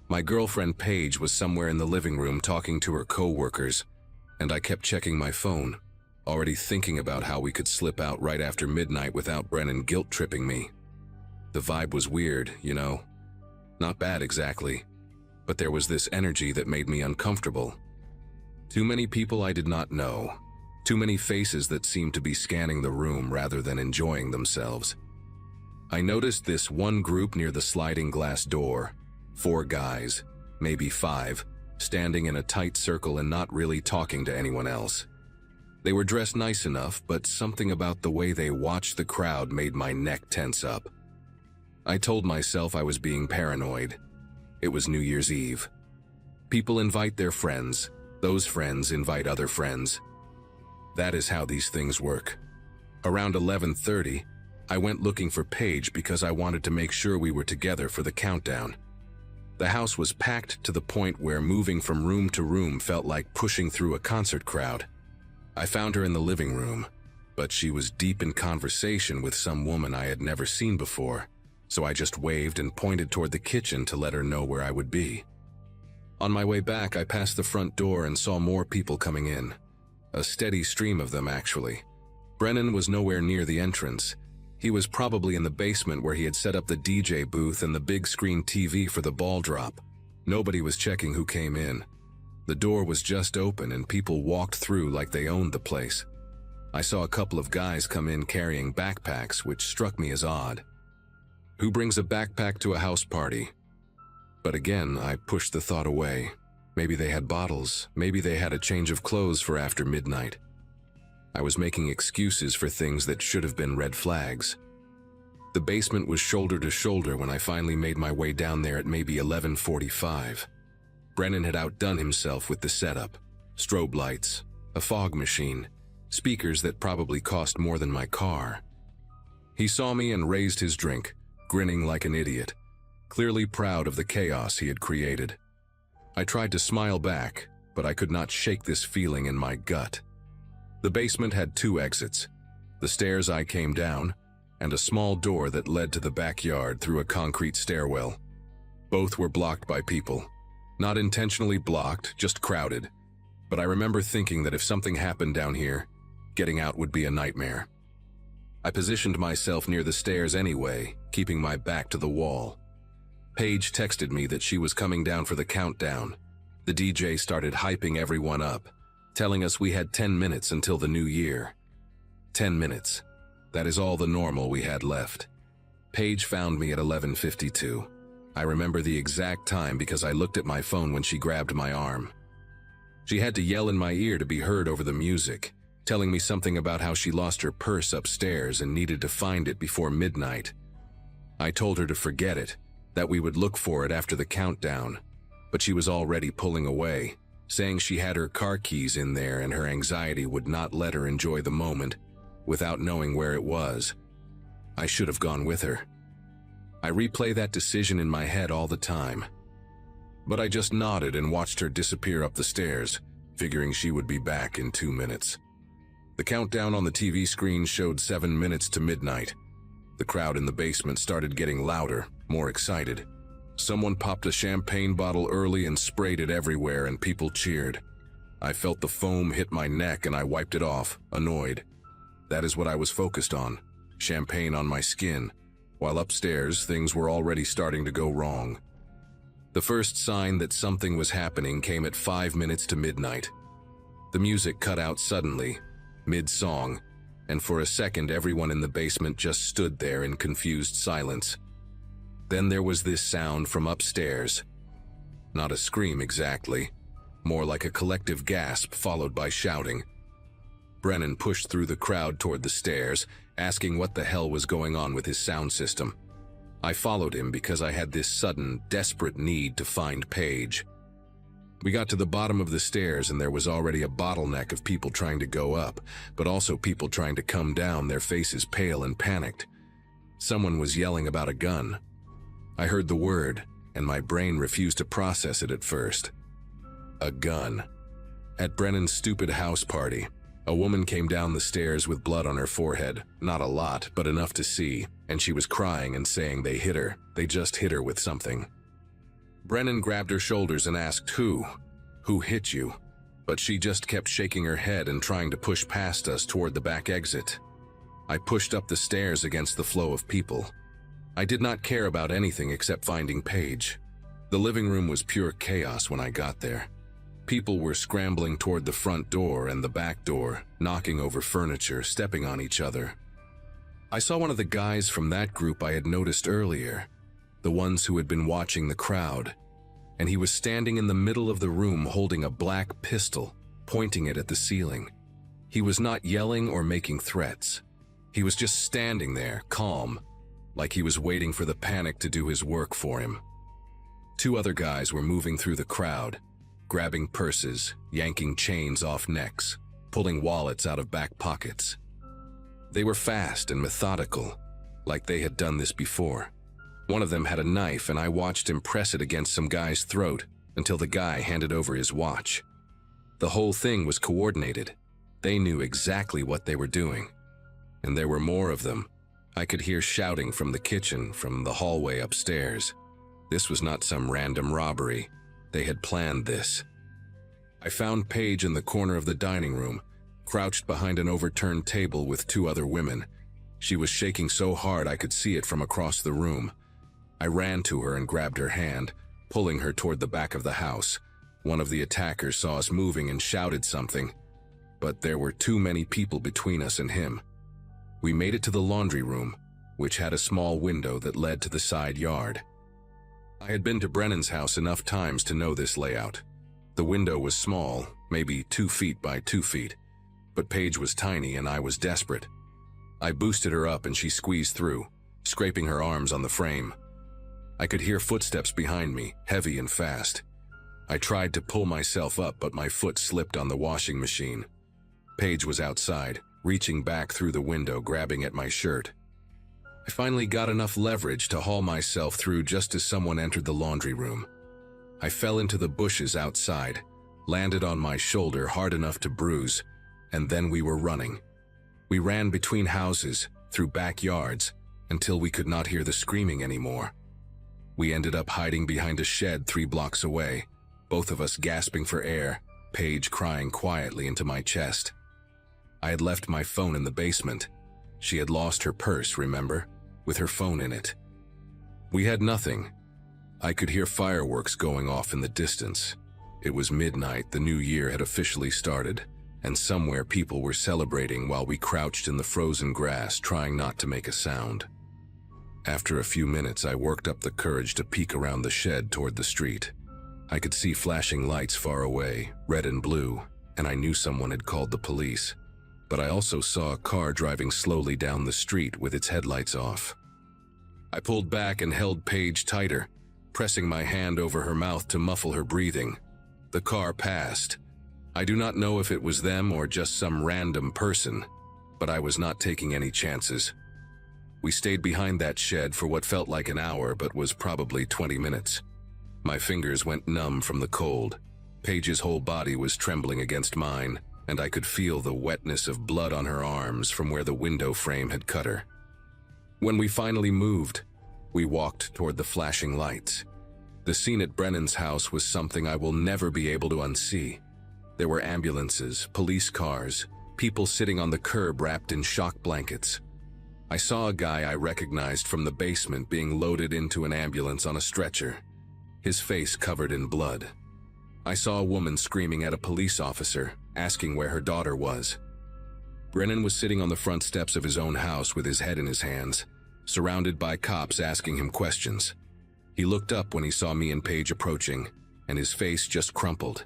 [SPEAKER 1] My girlfriend Paige was somewhere in the living room talking to her co-workers, and I kept checking my phone, already thinking about how we could slip out right after midnight without Brennan guilt-tripping me. The vibe was weird, you know. Not bad exactly, but there was this energy that made me uncomfortable. Too many people I did not know. Too many faces that seemed to be scanning the room rather than enjoying themselves. I noticed this one group near the sliding glass door. 4 guys, maybe 5, standing in a tight circle and not really talking to anyone else. They were dressed nice enough, but something about the way they watched the crowd made my neck tense up. I told myself I was being paranoid. It was New Year's Eve. People invite their friends. Those friends invite other friends. That is how these things work. Around 11:30, I went looking for Paige because I wanted to make sure we were together for the countdown. The house was packed to the point where moving from room to room felt like pushing through a concert crowd. I found her in the living room, but she was deep in conversation with some woman I had never seen before, so I just waved and pointed toward the kitchen to let her know where I would be. On my way back, I passed the front door and saw more people coming in. A steady stream of them, actually. Brennan was nowhere near the entrance. He was probably in the basement where he had set up the DJ booth and the big screen TV for the ball drop. Nobody was checking who came in. The door was just open and people walked through like they owned the place. I saw a couple of guys come in carrying backpacks, which struck me as odd. Who brings a backpack to a house party? But again, I pushed the thought away. Maybe they had bottles, maybe they had a change of clothes for after midnight. I was making excuses for things that should have been red flags. The basement was shoulder to shoulder when I finally made my way down there at maybe 11:45. Brennan had outdone himself with the setup: strobe lights, a fog machine, speakers that probably cost more than my car. He saw me and raised his drink, grinning like an idiot, clearly proud of the chaos he had created. I tried to smile back, but I could not shake this feeling in my gut. The basement had 2 exits: the stairs I came down, and a small door that led to the backyard through a concrete stairwell. Both were blocked by people. Not intentionally blocked, just crowded. But I remember thinking that if something happened down here, getting out would be a nightmare. I positioned myself near the stairs anyway, keeping my back to the wall. Paige texted me that she was coming down for the countdown. The DJ started hyping everyone up, telling us we had 10 minutes until the new year. 10 minutes. That is all the normal we had left. Paige found me at 11:52. I remember the exact time because I looked at my phone when she grabbed my arm. She had to yell in my ear to be heard over the music, telling me something about how she lost her purse upstairs and needed to find it before midnight. I told her to forget it, that we would look for it after the countdown, but she was already pulling away, saying she had her car keys in there and her anxiety would not let her enjoy the moment without knowing where it was. I should have gone with her. I replay that decision in my head all the time. But I just nodded and watched her disappear up the stairs, figuring she would be back in 2 minutes. The countdown on the TV screen showed 7 minutes to midnight. The crowd in the basement started getting louder, more excited. Someone popped a champagne bottle early and sprayed it everywhere, and people cheered. I felt the foam hit my neck and I wiped it off, annoyed. That is what I was focused on, champagne on my skin, while upstairs things were already starting to go wrong. The first sign that something was happening came at 5 minutes to midnight. The music cut out suddenly, mid-song, and for a second everyone in the basement just stood there in confused silence. Then there was this sound from upstairs. Not a scream exactly, more like a collective gasp followed by shouting. Brennan pushed through the crowd toward the stairs, asking what the hell was going on with his sound system. I followed him because I had this sudden, desperate need to find Paige. We got to the bottom of the stairs and there was already a bottleneck of people trying to go up, but also people trying to come down, their faces pale and panicked. Someone was yelling about a gun. I heard the word, and my brain refused to process it at first. A gun. At Brennan's stupid house party, a woman came down the stairs with blood on her forehead. Not a lot, but enough to see, and she was crying and saying they hit her. They just hit her with something. Brennan grabbed her shoulders and asked, Who hit you? But she just kept shaking her head and trying to push past us toward the back exit. I pushed up the stairs against the flow of people. I did not care about anything except finding Paige. The living room was pure chaos when I got there. People were scrambling toward the front door and the back door, knocking over furniture, stepping on each other. I saw one of the guys from that group I had noticed earlier, the ones who had been watching the crowd, and he was standing in the middle of the room holding a black pistol, pointing it at the ceiling. He was not yelling or making threats. He was just standing there, calm, like he was waiting for the panic to do his work for him. 2 other guys were moving through the crowd, grabbing purses, yanking chains off necks, pulling wallets out of back pockets. They were fast and methodical, like they had done this before. One of them had a knife and I watched him press it against some guy's throat until the guy handed over his watch. The whole thing was coordinated. They knew exactly what they were doing. And there were more of them. I could hear shouting from the kitchen, from the hallway upstairs. This was not some random robbery. They had planned this. I found Paige in the corner of the dining room, crouched behind an overturned table with 2 other women. She was shaking so hard I could see it from across the room. I ran to her and grabbed her hand, pulling her toward the back of the house. One of the attackers saw us moving and shouted something, but there were too many people between us and him. We made it to the laundry room, which had a small window that led to the side yard. I had been to Brennan's house enough times to know this layout. The window was small, maybe 2 feet by 2 feet. But Paige was tiny and I was desperate. I boosted her up and she squeezed through, scraping her arms on the frame. I could hear footsteps behind me, heavy and fast. I tried to pull myself up, but my foot slipped on the washing machine. Paige was outside, reaching back through the window, grabbing at my shirt. I finally got enough leverage to haul myself through just as someone entered the laundry room. I fell into the bushes outside, landed on my shoulder hard enough to bruise, and then we were running. We ran between houses, through backyards, until we could not hear the screaming anymore. We ended up hiding behind a shed 3 blocks away, both of us gasping for air, Paige crying quietly into my chest. I had left my phone in the basement. She had lost her purse, remember? With her phone in it. We had nothing. I could hear fireworks going off in the distance. It was midnight, the new year had officially started, and somewhere people were celebrating while we crouched in the frozen grass trying not to make a sound. After a few minutes, I worked up the courage to peek around the shed toward the street. I could see flashing lights far away, red and blue, and I knew someone had called the police. But I also saw a car driving slowly down the street with its headlights off. I pulled back and held Paige tighter, pressing my hand over her mouth to muffle her breathing. The car passed. I do not know if it was them or just some random person, but I was not taking any chances. We stayed behind that shed for what felt like an hour but was probably 20 minutes. My fingers went numb from the cold. Paige's whole body was trembling against mine, and I could feel the wetness of blood on her arms from where the window frame had cut her. When we finally moved, we walked toward the flashing lights. The scene at Brennan's house was something I will never be able to unsee. There were ambulances, police cars, people sitting on the curb wrapped in shock blankets. I saw a guy I recognized from the basement being loaded into an ambulance on a stretcher, his face covered in blood. I saw a woman screaming at a police officer, asking where her daughter was. Brennan was sitting on the front steps of his own house with his head in his hands, surrounded by cops asking him questions. He looked up when he saw me and Paige approaching, and his face just crumpled.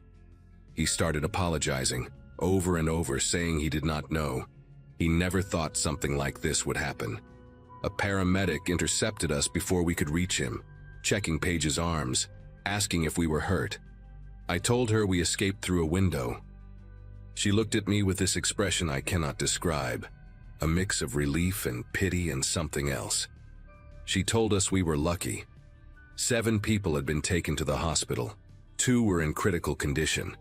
[SPEAKER 1] He started apologizing, over and over, saying he did not know. He never thought something like this would happen. A paramedic intercepted us before we could reach him, checking Paige's arms, asking if we were hurt. I told her we escaped through a window. She looked at me with this expression I cannot describe, a mix of relief and pity and something else. She told us we were lucky. 7 people had been taken to the hospital. 2 were in critical condition.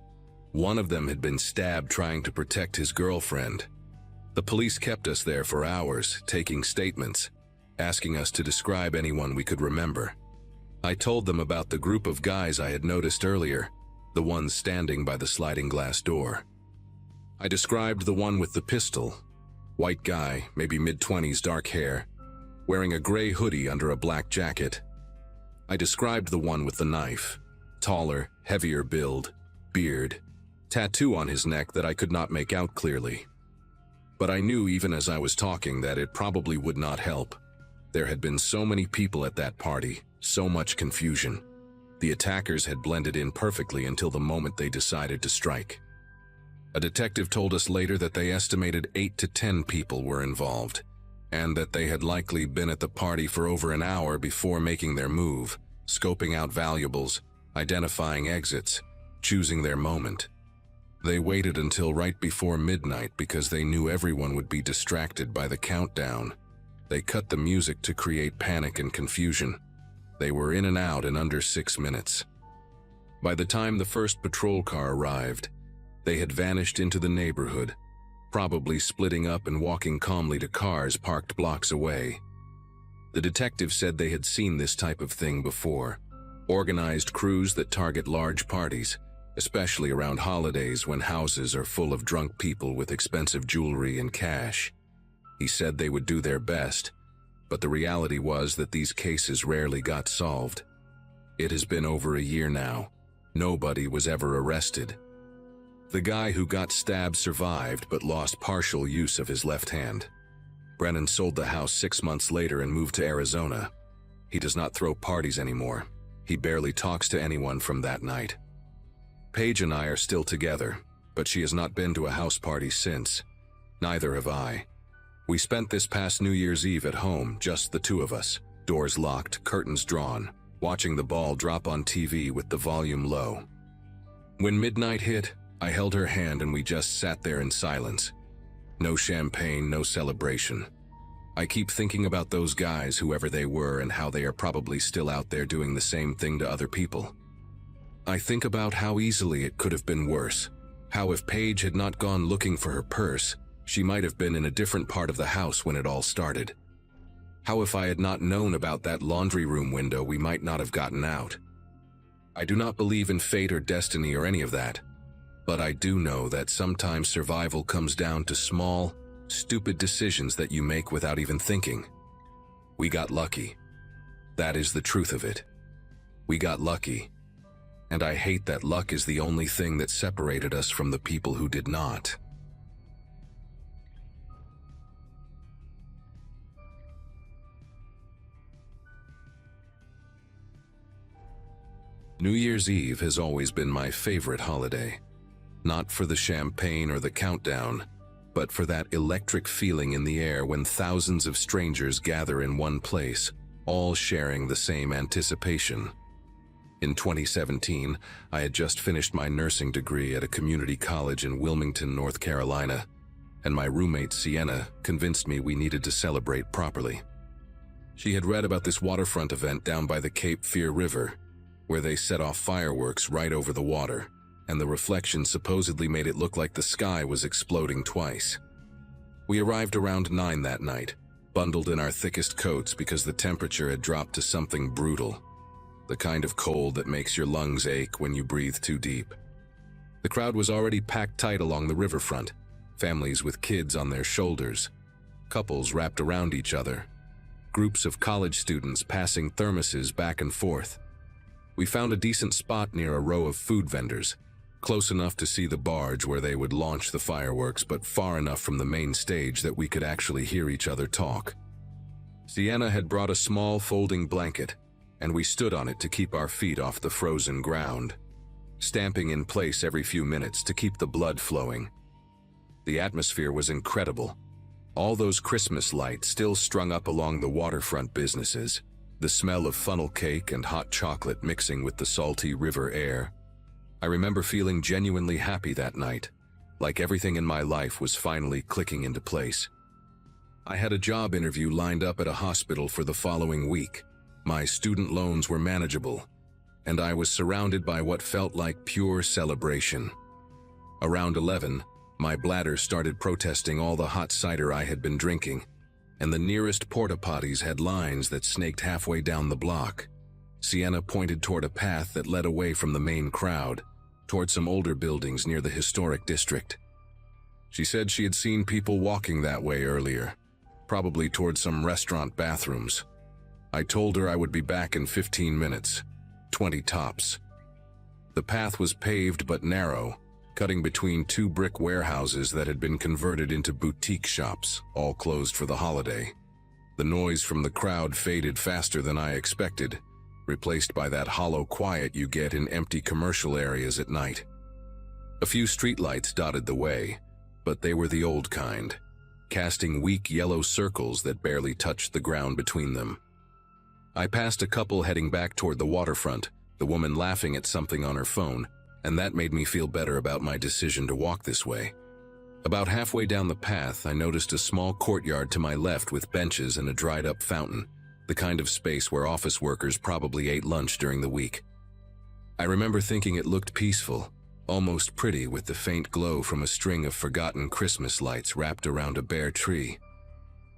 [SPEAKER 1] One of them had been stabbed trying to protect his girlfriend. The police kept us there for hours, taking statements, asking us to describe anyone we could remember. I told them about the group of guys I had noticed earlier, the ones standing by the sliding glass door. I described the one with the pistol, white guy, maybe mid-20s, dark hair, wearing a gray hoodie under a black jacket. I described the one with the knife, taller, heavier build, beard, tattoo on his neck that I could not make out clearly. But I knew even as I was talking that it probably would not help. There had been so many people at that party, so much confusion. The attackers had blended in perfectly until the moment they decided to strike. A detective told us later that they estimated 8 to 10 people were involved, and that they had likely been at the party for over an hour before making their move, scoping out valuables, identifying exits, choosing their moment. They waited until right before midnight because they knew everyone would be distracted by the countdown. They cut the music to create panic and confusion. They were in and out in under 6 minutes. By the time the first patrol car arrived, they had vanished into the neighborhood, probably splitting up and walking calmly to cars parked blocks away. The detective said they had seen this type of thing before, organized crews that target large parties, especially around holidays when houses are full of drunk people with expensive jewelry and cash. He said they would do their best, but the reality was that these cases rarely got solved. It has been over a year now. Nobody was ever arrested. The guy who got stabbed survived but lost partial use of his left hand. Brennan sold the house 6 months later and moved to Arizona. He does not throw parties anymore. He barely talks to anyone from that night. Paige and I are still together. but she has not been to a house party since. Neither have I. We spent this past New Year's Eve at home, just the two of us, doors locked, curtains drawn, watching the ball drop on TV with the volume low. When midnight hit, I held her hand and we just sat there in silence. No champagne, no celebration. I keep thinking about those guys, whoever they were, and how they are probably still out there doing the same thing to other people. I think about how easily it could have been worse. How if Paige had not gone looking for her purse, she might have been in a different part of the house when it all started. How if I had not known about that laundry room window, we might not have gotten out. I do not believe in fate or destiny or any of that, but I do know that sometimes survival comes down to small, stupid decisions that you make without even thinking. We got lucky. That is the truth of it. We got lucky. And I hate that luck is the only thing that separated us from the people who did not. New Year's Eve has always been my favorite holiday. Not for the champagne or the countdown, but for that electric feeling in the air when thousands of strangers gather in one place, all sharing the same anticipation. In 2017, I had just finished my nursing degree at a community college in Wilmington, North Carolina, and my roommate Sienna convinced me we needed to celebrate properly. She had read about this waterfront event down by the Cape Fear River, where they set off fireworks right over the water, and the reflection supposedly made it look like the sky was exploding twice. We arrived around 9 that night, bundled in our thickest coats because the temperature had dropped to something brutal. The kind of cold that makes your lungs ache when you breathe too deep. The crowd was already packed tight along the riverfront, families with kids on their shoulders, couples wrapped around each other, groups of college students passing thermoses back and forth. We found a decent spot near a row of food vendors, close enough to see the barge where they would launch the fireworks, but far enough from the main stage that we could actually hear each other talk. Sienna had brought a small folding blanket, and we stood on it to keep our feet off the frozen ground, stamping in place every few minutes to keep the blood flowing. The atmosphere was incredible. All those Christmas lights still strung up along the waterfront businesses, the smell of funnel cake and hot chocolate mixing with the salty river air. I remember feeling genuinely happy that night, like everything in my life was finally clicking into place. I had a job interview lined up at a hospital for the following week. My student loans were manageable, and I was surrounded by what felt like pure celebration. Around 11, my bladder started protesting all the hot cider I had been drinking, and the nearest porta potties had lines that snaked halfway down the block. Sienna pointed toward a path that led away from the main crowd, toward some older buildings near the historic district. She said she had seen people walking that way earlier, probably toward some restaurant bathrooms. I told her I would be back in 15 minutes, 20 tops. The path was paved but narrow, cutting between 2 brick warehouses that had been converted into boutique shops, all closed for the holiday. The noise from the crowd faded faster than I expected, replaced by that hollow quiet you get in empty commercial areas at night. A few streetlights dotted the way, but they were the old kind, casting weak yellow circles that barely touched the ground between them. I passed a couple heading back toward the waterfront, the woman laughing at something on her phone, and that made me feel better about my decision to walk this way. About halfway down the path, I noticed a small courtyard to my left with benches and a dried-up fountain, the kind of space where office workers probably ate lunch during the week. I remember thinking it looked peaceful, almost pretty, with the faint glow from a string of forgotten Christmas lights wrapped around a bare tree.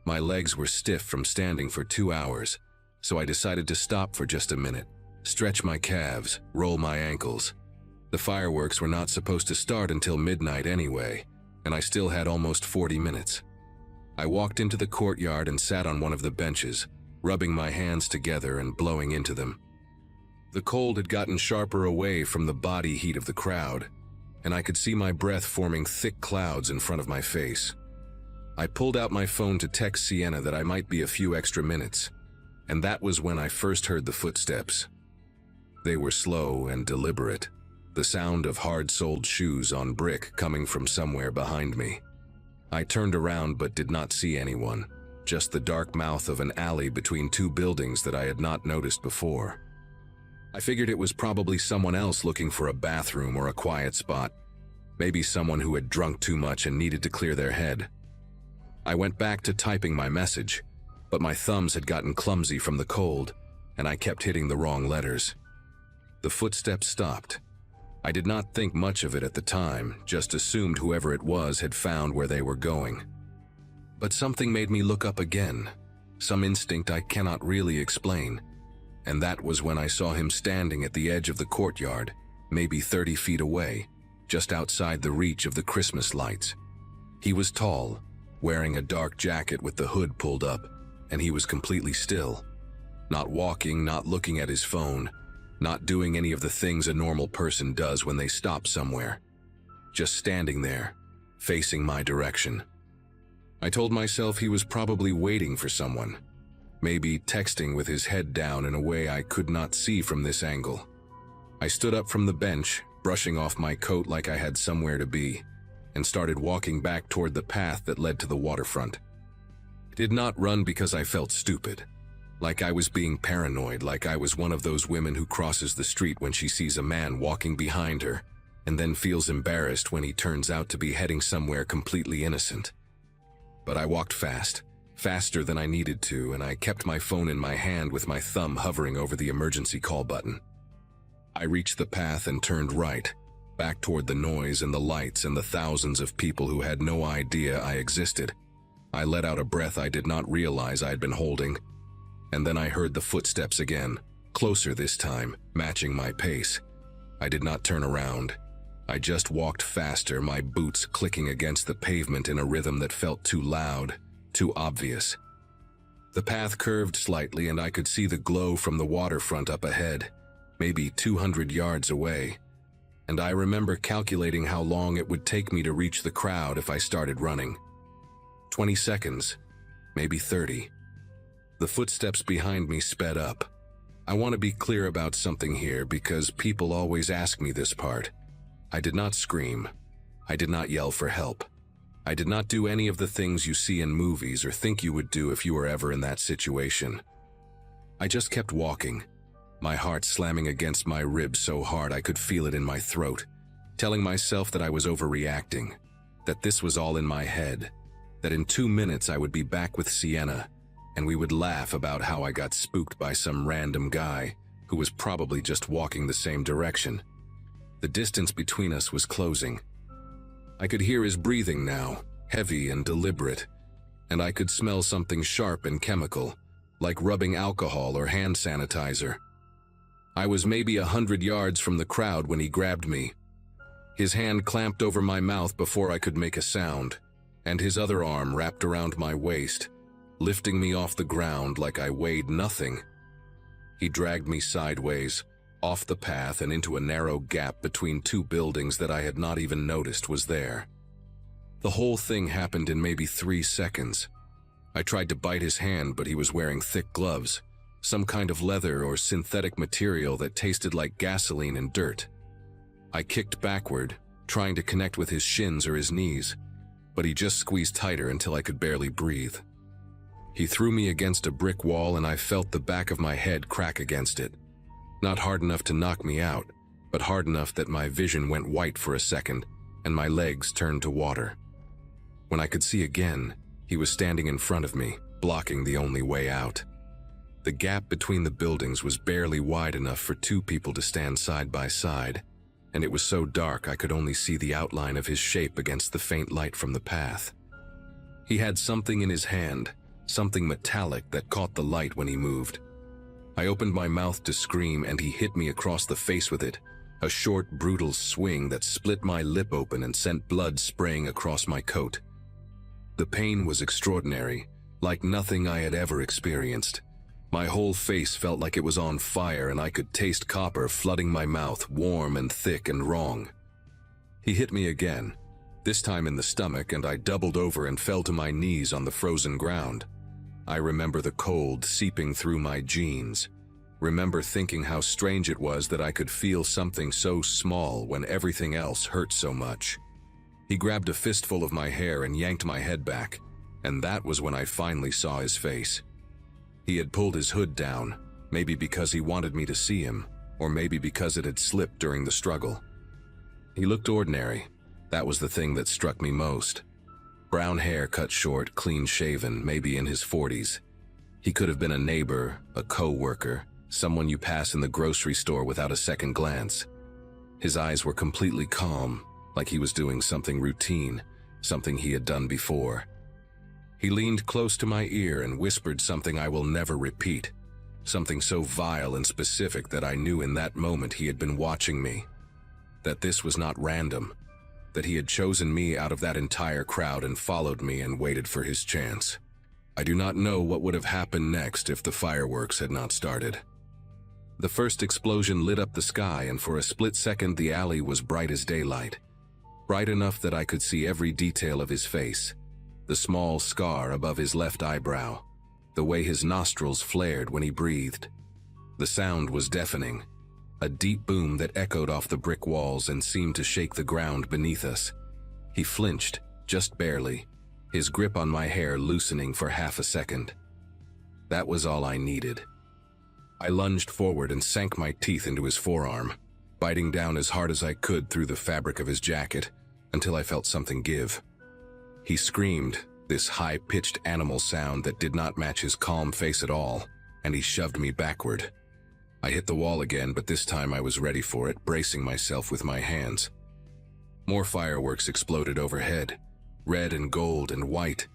[SPEAKER 1] My legs were stiff from standing for 2 hours, so I decided to stop for just a minute, stretch my calves, roll my ankles. The fireworks were not supposed to start until midnight anyway, and I still had almost 40 minutes. I walked into the courtyard and sat on one of the benches, rubbing my hands together and blowing into them. The cold had gotten sharper away from the body heat of the crowd, and I could see my breath forming thick clouds in front of my face. I pulled out my phone to text Sienna that I might be a few extra minutes, and that was when I first heard the footsteps. They were slow and deliberate, the sound of hard-soled shoes on brick coming from somewhere behind me. I turned around but did not see anyone, just the dark mouth of an alley between two buildings that I had not noticed before. I figured it was probably someone else looking for a bathroom or a quiet spot, maybe someone who had drunk too much and needed to clear their head. I went back to typing my message, but my thumbs had gotten clumsy from the cold, and I kept hitting the wrong letters. The footsteps stopped. I did not think much of it at the time, just assumed whoever it was had found where they were going. But something made me look up again, some instinct I cannot really explain, and that was when I saw him standing at the edge of the courtyard, maybe 30 feet away, just outside the reach of the Christmas lights. He was tall, wearing a dark jacket with the hood pulled up, and he was completely still. Not walking, not looking at his phone, not doing any of the things a normal person does when they stop somewhere. Just standing there, facing my direction. I told myself he was probably waiting for someone, maybe texting with his head down in a way I could not see from this angle. I stood up from the bench, brushing off my coat like I had somewhere to be, and started walking back toward the path that led to the waterfront. I did not run because I felt stupid, like I was being paranoid, like I was one of those women who crosses the street when she sees a man walking behind her, and then feels embarrassed when he turns out to be heading somewhere completely innocent. But I walked fast, faster than I needed to, and I kept my phone in my hand with my thumb hovering over the emergency call button. I reached the path and turned right, back toward the noise and the lights and the thousands of people who had no idea I existed. I let out a breath I did not realize I had been holding, and then I heard the footsteps again, closer this time, matching my pace. I did not turn around. I just walked faster, my boots clicking against the pavement in a rhythm that felt too loud, too obvious. The path curved slightly and I could see the glow from the waterfront up ahead, maybe 200 yards away, and I remember calculating how long it would take me to reach the crowd if I started running. 20 seconds, maybe 30. The footsteps behind me sped up. I want to be clear about something here because people always ask me this part. I did not scream. I did not yell for help. I did not do any of the things you see in movies or think you would do if you were ever in that situation. I just kept walking, my heart slamming against my ribs so hard I could feel it in my throat, telling myself that I was overreacting, that this was all in my head, that in 2 minutes I would be back with Sienna, and we would laugh about how I got spooked by some random guy who was probably just walking the same direction. The distance between us was closing. I could hear his breathing now, heavy and deliberate, and I could smell something sharp and chemical, like rubbing alcohol or hand sanitizer. I was maybe 100 yards from the crowd when he grabbed me. His hand clamped over my mouth before I could make a sound, and his other arm wrapped around my waist, lifting me off the ground like I weighed nothing. He dragged me sideways, off the path and into a narrow gap between two buildings that I had not even noticed was there. The whole thing happened in maybe 3 seconds. I tried to bite his hand, but he was wearing thick gloves, some kind of leather or synthetic material that tasted like gasoline and dirt. I kicked backward, trying to connect with his shins or his knees, but he just squeezed tighter until I could barely breathe. He threw me against a brick wall and I felt the back of my head crack against it. Not hard enough to knock me out, but hard enough that my vision went white for a second and my legs turned to water. When I could see again, he was standing in front of me, blocking the only way out. The gap between the buildings was barely wide enough for 2 people to stand side by side, and it was so dark I could only see the outline of his shape against the faint light from the path. He had something in his hand, something metallic that caught the light when he moved. I opened my mouth to scream and he hit me across the face with it, a short, brutal swing that split my lip open and sent blood spraying across my coat. The pain was extraordinary, like nothing I had ever experienced. My whole face felt like it was on fire and I could taste copper flooding my mouth, warm and thick and wrong. He hit me again, this time in the stomach, and I doubled over and fell to my knees on the frozen ground. I remember the cold seeping through my jeans, Remember thinking how strange it was that I could feel something so small when everything else hurt so much. He grabbed a fistful of my hair and yanked my head back, and that was when I finally saw his face. He had pulled his hood down, maybe because he wanted me to see him, or maybe because it had slipped during the struggle. He looked ordinary. That was the thing that struck me most. Brown hair cut short, clean-shaven, maybe in his 40s. He could have been a neighbor, a co-worker, someone you pass in the grocery store without a second glance. His eyes were completely calm, like he was doing something routine, something he had done before. He leaned close to my ear and whispered something I will never repeat, something so vile and specific that I knew in that moment he had been watching me, that this was not random, that he had chosen me out of that entire crowd and followed me and waited for his chance. I do not know what would have happened next if the fireworks had not started. The first explosion lit up the sky, and for a split second the alley was bright as daylight. Bright enough that I could see every detail of his face. The small scar above his left eyebrow. The way his nostrils flared when he breathed. The sound was deafening. A deep boom that echoed off the brick walls and seemed to shake the ground beneath us. He flinched, just barely, his grip on my hair loosening for half a second. That was all I needed. I lunged forward and sank my teeth into his forearm, biting down as hard as I could through the fabric of his jacket, until I felt something give. He screamed, this high-pitched animal sound that did not match his calm face at all, and he shoved me backward. I hit the wall again, but this time I was ready for it, bracing myself with my hands. More fireworks exploded overhead, red and gold and white,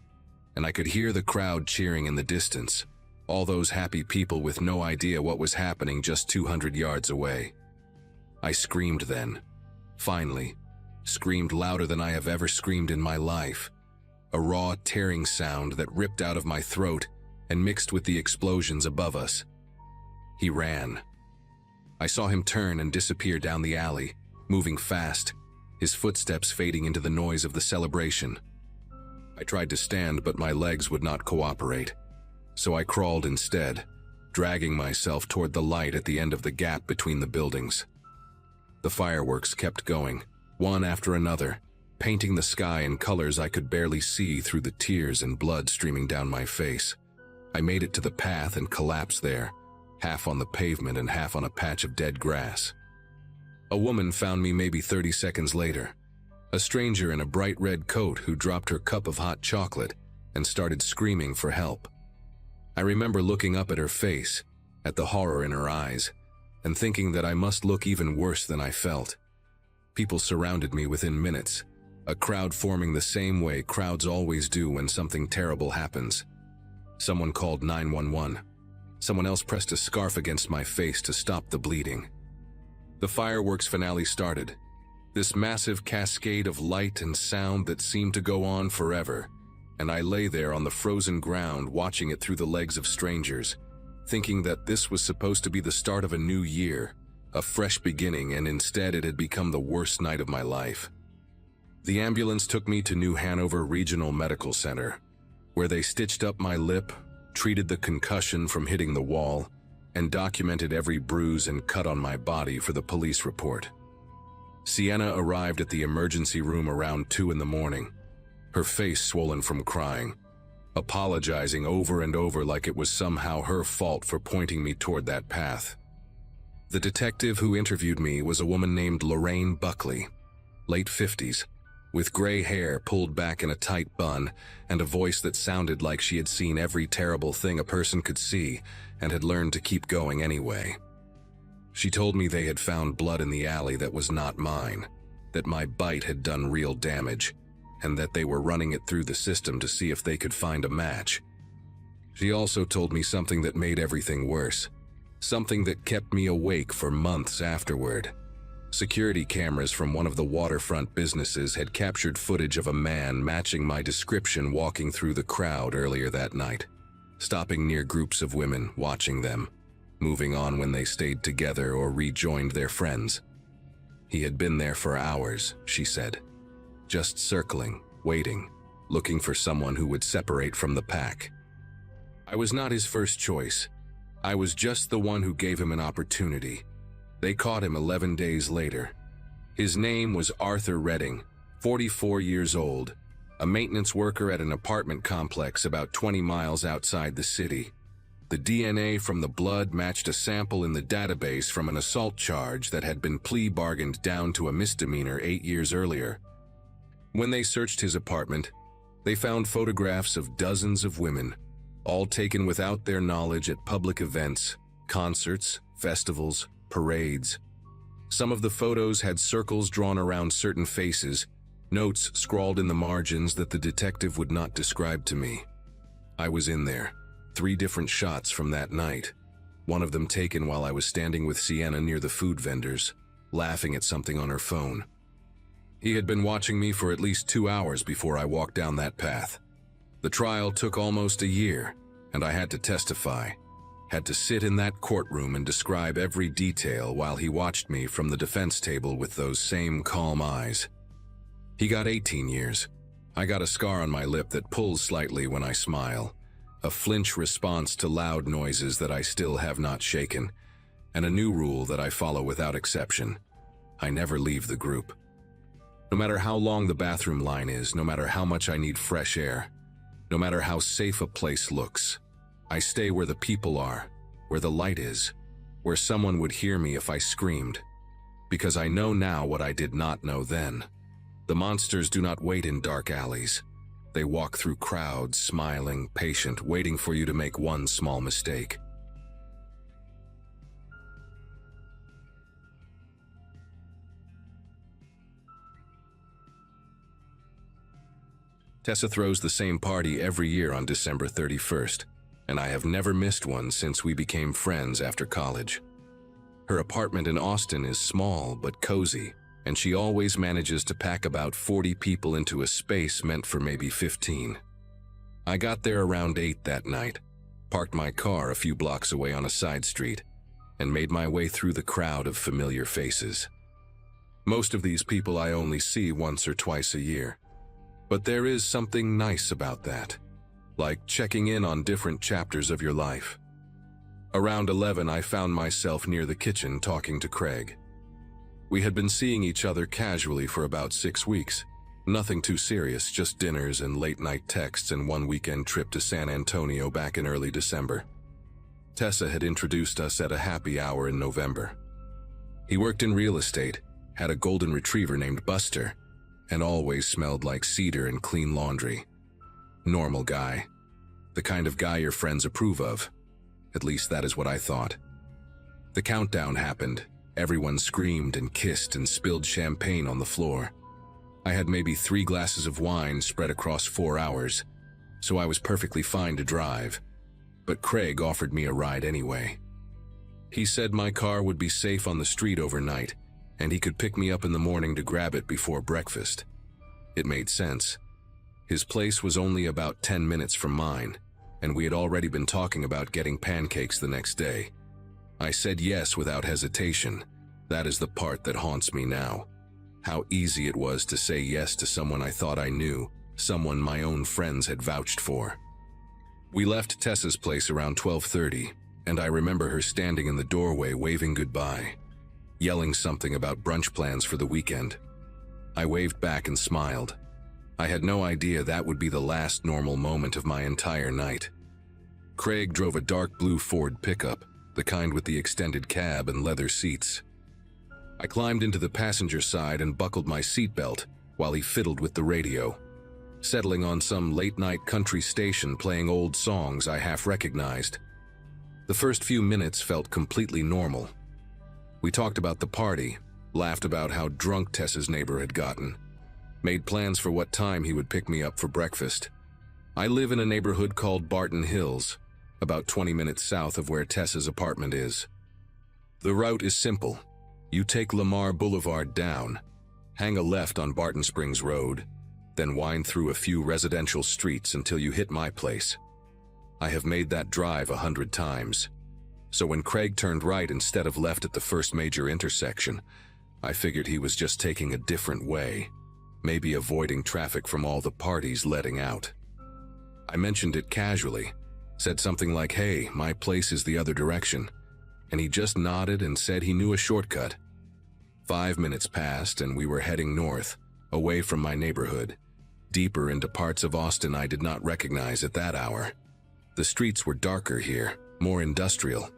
[SPEAKER 1] and I could hear the crowd cheering in the distance, all those happy people with no idea what was happening just 200 yards away. I screamed then, finally, screamed louder than I have ever screamed in my life, a raw, tearing sound that ripped out of my throat and mixed with the explosions above us. He ran. I saw him turn and disappear down the alley, moving fast, his footsteps fading into the noise of the celebration. I tried to stand, but my legs would not cooperate, so I crawled instead, dragging myself toward the light at the end of the gap between the buildings. The fireworks kept going, one after another, painting the sky in colors I could barely see through the tears and blood streaming down my face. I made it to the path and collapsed there, half on the pavement and half on a patch of dead grass. A woman found me maybe 30 seconds later, a stranger in a bright red coat who dropped her cup of hot chocolate and started screaming for help. I remember looking up at her face, at the horror in her eyes, and thinking that I must look even worse than I felt. People surrounded me within minutes, a crowd forming the same way crowds always do when something terrible happens. Someone called 911. Someone else pressed a scarf against my face to stop the bleeding. The fireworks finale started, this massive cascade of light and sound that seemed to go on forever, and I lay there on the frozen ground watching it through the legs of strangers, thinking that this was supposed to be the start of a new year, a fresh beginning, and instead it had become the worst night of my life. The ambulance took me to New Hanover Regional Medical Center, where they stitched up my lip, treated the concussion from hitting the wall, and documented every bruise and cut on my body for the police report. Sienna arrived at the emergency room around 2 in the morning, her face swollen from crying, apologizing over and over like it was somehow her fault for pointing me toward that path. The detective who interviewed me was a woman named Lorraine Buckley, late 50s, with gray hair pulled back in a tight bun and a voice that sounded like she had seen every terrible thing a person could see and had learned to keep going anyway. She told me they had found blood in the alley that was not mine, that my bite had done real damage, and that they were running it through the system to see if they could find a match. She also told me something that made everything worse, something that kept me awake for months afterward. Security cameras from one of the waterfront businesses had captured footage of a man matching my description walking through the crowd earlier that night, stopping near groups of women, watching them, moving on when they stayed together or rejoined their friends. He had been there for hours, she said, just circling, waiting, looking for someone who would separate from the pack. I was not his first choice. I was just the one who gave him an opportunity. They caught him 11 days later. His name was Arthur Redding, 44 years old, a maintenance worker at an apartment complex about 20 miles outside the city. The DNA from the blood matched a sample in the database from an assault charge that had been plea bargained down to a misdemeanor 8 years earlier. When they searched his apartment, they found photographs of dozens of women, all taken without their knowledge at public events, concerts, festivals, parades. Some of the photos had circles drawn around certain faces, notes scrawled in the margins that the detective would not describe to me. I was in there. 3 different shots from that night. One of them taken while I was standing with Sienna near the food vendors, laughing at something on her phone. He had been watching me for at least 2 hours before I walked down that path. The trial took almost a year, and I had to testify. Had to sit in that courtroom and describe every detail while he watched me from the defense table with those same calm eyes. He got 18 years. I got a scar on my lip that pulls slightly when I smile. A flinch response to loud noises that I still have not shaken, and a new rule that I follow without exception. I never leave the group. No matter how long the bathroom line is, no matter how much I need fresh air, no matter how safe a place looks, I stay where the people are, where the light is, where someone would hear me if I screamed. Because I know now what I did not know then. The monsters do not wait in dark alleys. They walk through crowds, smiling, patient, waiting for you to make one small mistake. Tessa throws the same party every year on December 31st, and I have never missed one since we became friends after college. Her apartment in Austin is small but cozy, and she always manages to pack about 40 people into a space meant for maybe 15. I got there around 8 that night, parked my car a few blocks away on a side street, and made my way through the crowd of familiar faces. Most of these people I only see once or twice a year, but there is something nice about that, like checking in on different chapters of your life. Around 11, I found myself near the kitchen talking to Craig. We had been seeing each other casually for about 6 weeks. Nothing too serious, just dinners and late-night texts and one weekend trip to San Antonio back in early December. Tessa had introduced us at a happy hour in November. He worked in real estate, had a golden retriever named Buster, and always smelled like cedar and clean laundry. Normal guy. The kind of guy your friends approve of. At least that is what I thought. The countdown happened. Everyone screamed and kissed and spilled champagne on the floor. I had maybe 3 glasses of wine spread across 4 hours, so I was perfectly fine to drive. But Craig offered me a ride anyway. He said my car would be safe on the street overnight, and he could pick me up in the morning to grab it before breakfast. It made sense. His place was only about 10 minutes from mine, and we had already been talking about getting pancakes the next day. I said yes without hesitation. That is the part that haunts me now. How easy it was to say yes to someone I thought I knew, someone my own friends had vouched for. We left Tessa's place around 12:30, and I remember her standing in the doorway waving goodbye, yelling something about brunch plans for the weekend. I waved back and smiled. I had no idea that would be the last normal moment of my entire night. Craig drove a dark blue Ford pickup, the kind with the extended cab and leather seats. I climbed into the passenger side and buckled my seatbelt while he fiddled with the radio, settling on some late-night country station playing old songs I half recognized. The first few minutes felt completely normal. We talked about the party, laughed about how drunk Tessa's neighbor had gotten, made plans for what time he would pick me up for breakfast. I live in a neighborhood called Barton Hills, about 20 minutes south of where Tessa's apartment is. The route is simple. You take Lamar Boulevard down, hang a left on Barton Springs Road, then wind through a few residential streets until you hit my place. I have made that drive 100 times. So when Craig turned right instead of left at the first major intersection, I figured he was just taking a different way, maybe avoiding traffic from all the parties letting out. I mentioned it casually, Said something like, "Hey, my place is the other direction," and he just nodded and said he knew a shortcut. 5 minutes passed and we were heading north, away from my neighborhood, deeper into parts of Austin I did not recognize at that hour. The streets were darker here, more industrial,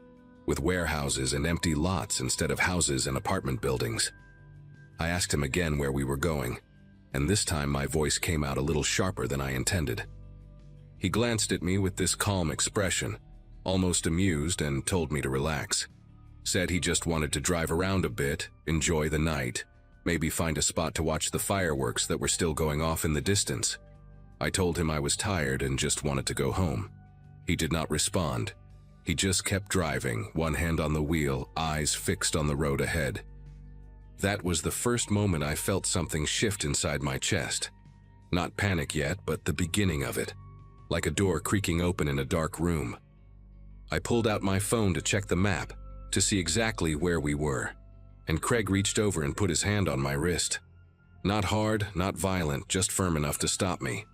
[SPEAKER 1] with warehouses and empty lots instead of houses and apartment buildings. I asked him again where we were going, and this time my voice came out a little sharper than I intended. He glanced at me with this calm expression, almost amused, and told me to relax. Said he just wanted to drive around a bit, enjoy the night, maybe find a spot to watch the fireworks that were still going off in the distance. I told him I was tired and just wanted to go home. He did not respond. He just kept driving, one hand on the wheel, eyes fixed on the road ahead. That was the first moment I felt something shift inside my chest. Not panic yet, but the beginning of it. Like a door creaking open in a dark room. I pulled out my phone to check the map, to see exactly where we were, and Craig reached over and put his hand on my wrist. Not hard, not violent, just firm enough to stop me.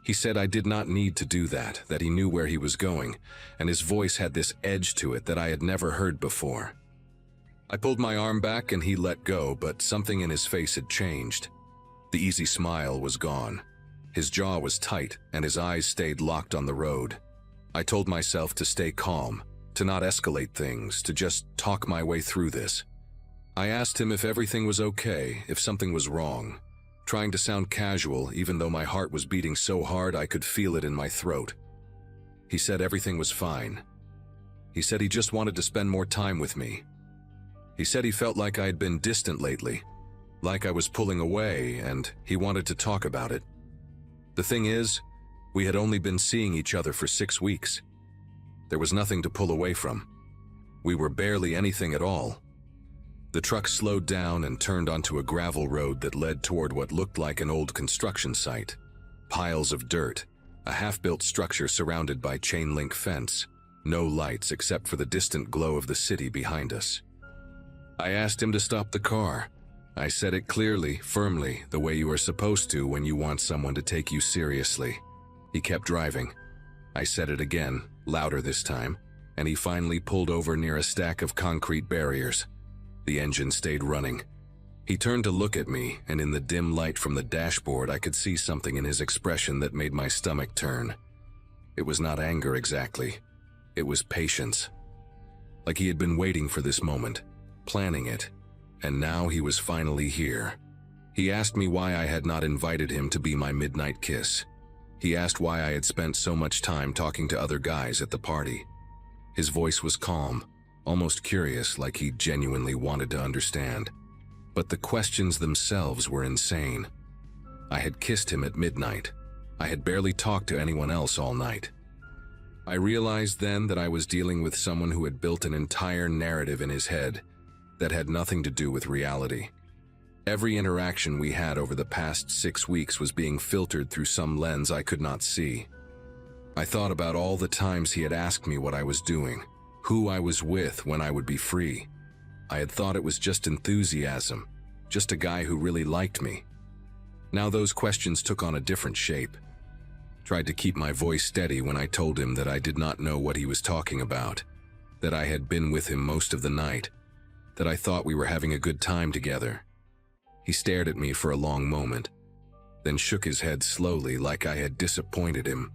[SPEAKER 1] He said I did not need to do that he knew where he was going, and his voice had this edge to it that I had never heard before. I pulled my arm back and he let go, but something in his face had changed. The easy smile was gone. His jaw was tight and his eyes stayed locked on the road. I told myself to stay calm, to not escalate things, to just talk my way through this. I asked him if everything was okay, if something was wrong, trying to sound casual even though my heart was beating so hard I could feel it in my throat. He said everything was fine. He said he just wanted to spend more time with me. He said he felt like I had been distant lately, like I was pulling away, and he wanted to talk about it. The thing is, we had only been seeing each other for 6 weeks. There was nothing to pull away from. We were barely anything at all. The truck slowed down and turned onto a gravel road that led toward what looked like an old construction site. Piles of dirt, a half-built structure surrounded by chain-link fence, no lights except for the distant glow of the city behind us. I asked him to stop the car. I said it clearly, firmly, the way you are supposed to when you want someone to take you seriously. He kept driving. I said it again, louder this time, and he finally pulled over near a stack of concrete barriers. The engine stayed running. He turned to look at me, and in the dim light from the dashboard I could see something in his expression that made my stomach turn. It was not anger exactly. It was patience. Like he had been waiting for this moment, planning it. And now he was finally here. He asked me why I had not invited him to be my midnight kiss. He asked why I had spent so much time talking to other guys at the party. His voice was calm, almost curious, like he genuinely wanted to understand. But the questions themselves were insane. I had kissed him at midnight. I had barely talked to anyone else all night. I realized then that I was dealing with someone who had built an entire narrative in his head that had nothing to do with reality. Every interaction we had over the past 6 weeks was being filtered through some lens I could not see. I thought about all the times he had asked me what I was doing, who I was with when I would be free. I had thought it was just enthusiasm, just a guy who really liked me. Now those questions took on a different shape. Tried to keep my voice steady when I told him that I did not know what he was talking about, that I had been with him most of the night, that I thought we were having a good time together. He stared at me for a long moment, then shook his head slowly like I had disappointed him.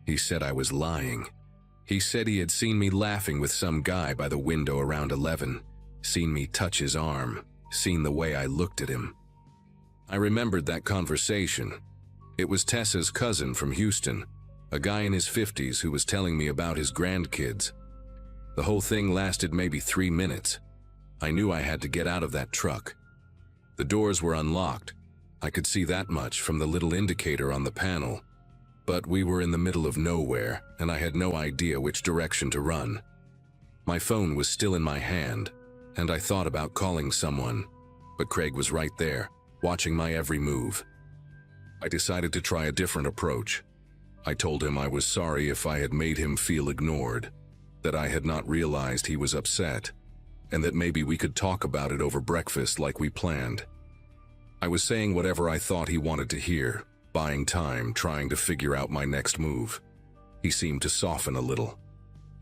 [SPEAKER 1] He said I was lying. He said he had seen me laughing with some guy by the window around 11, seen me touch his arm, seen the way I looked at him. I remembered that conversation. It was Tessa's cousin from Houston, a guy in his 50s who was telling me about his grandkids. The whole thing lasted maybe 3 minutes. I knew I had to get out of that truck. The doors were unlocked. I could see that much from the little indicator on the panel. But we were in the middle of nowhere, and I had no idea which direction to run. My phone was still in my hand, and I thought about calling someone, but Craig was right there, watching my every move. I decided to try a different approach. I told him I was sorry if I had made him feel ignored, that I had not realized he was upset, and that maybe we could talk about it over breakfast like we planned. I was saying whatever I thought he wanted to hear, buying time, trying to figure out my next move. He seemed to soften a little.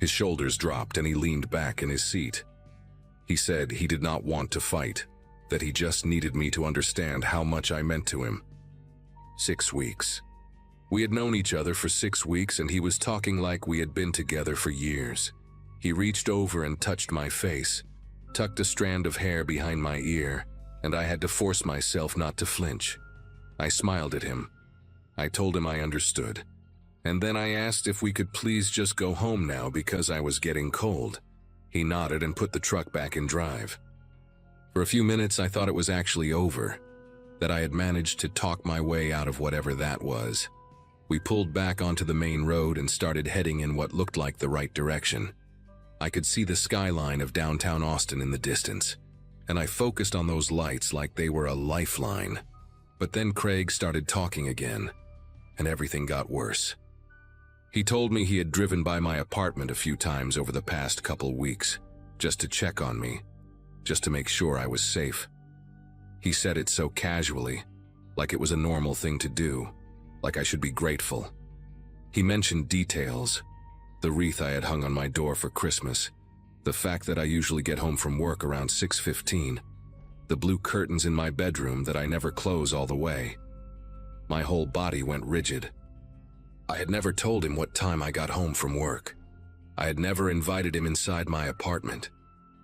[SPEAKER 1] His shoulders dropped and he leaned back in his seat. He said he did not want to fight, that he just needed me to understand how much I meant to him. 6 weeks. We had known each other for 6 weeks and he was talking like we had been together for years. He reached over and touched my face, tucked a strand of hair behind my ear, and I had to force myself not to flinch. I smiled at him. I told him I understood. And then I asked if we could please just go home now because I was getting cold. He nodded and put the truck back in drive. For a few minutes I thought it was actually over, that I had managed to talk my way out of whatever that was. We pulled back onto the main road and started heading in what looked like the right direction. I could see the skyline of downtown Austin in the distance, and I focused on those lights like they were a lifeline. But then Craig started talking again, and everything got worse. He told me he had driven by my apartment a few times over the past couple weeks, just to check on me, just to make sure I was safe. He said it so casually, like it was a normal thing to do, like I should be grateful. He mentioned details, the wreath I had hung on my door for Christmas, the fact that I usually get home from work around 6:15, the blue curtains in my bedroom that I never close all the way. My whole body went rigid. I had never told him what time I got home from work. I had never invited him inside my apartment.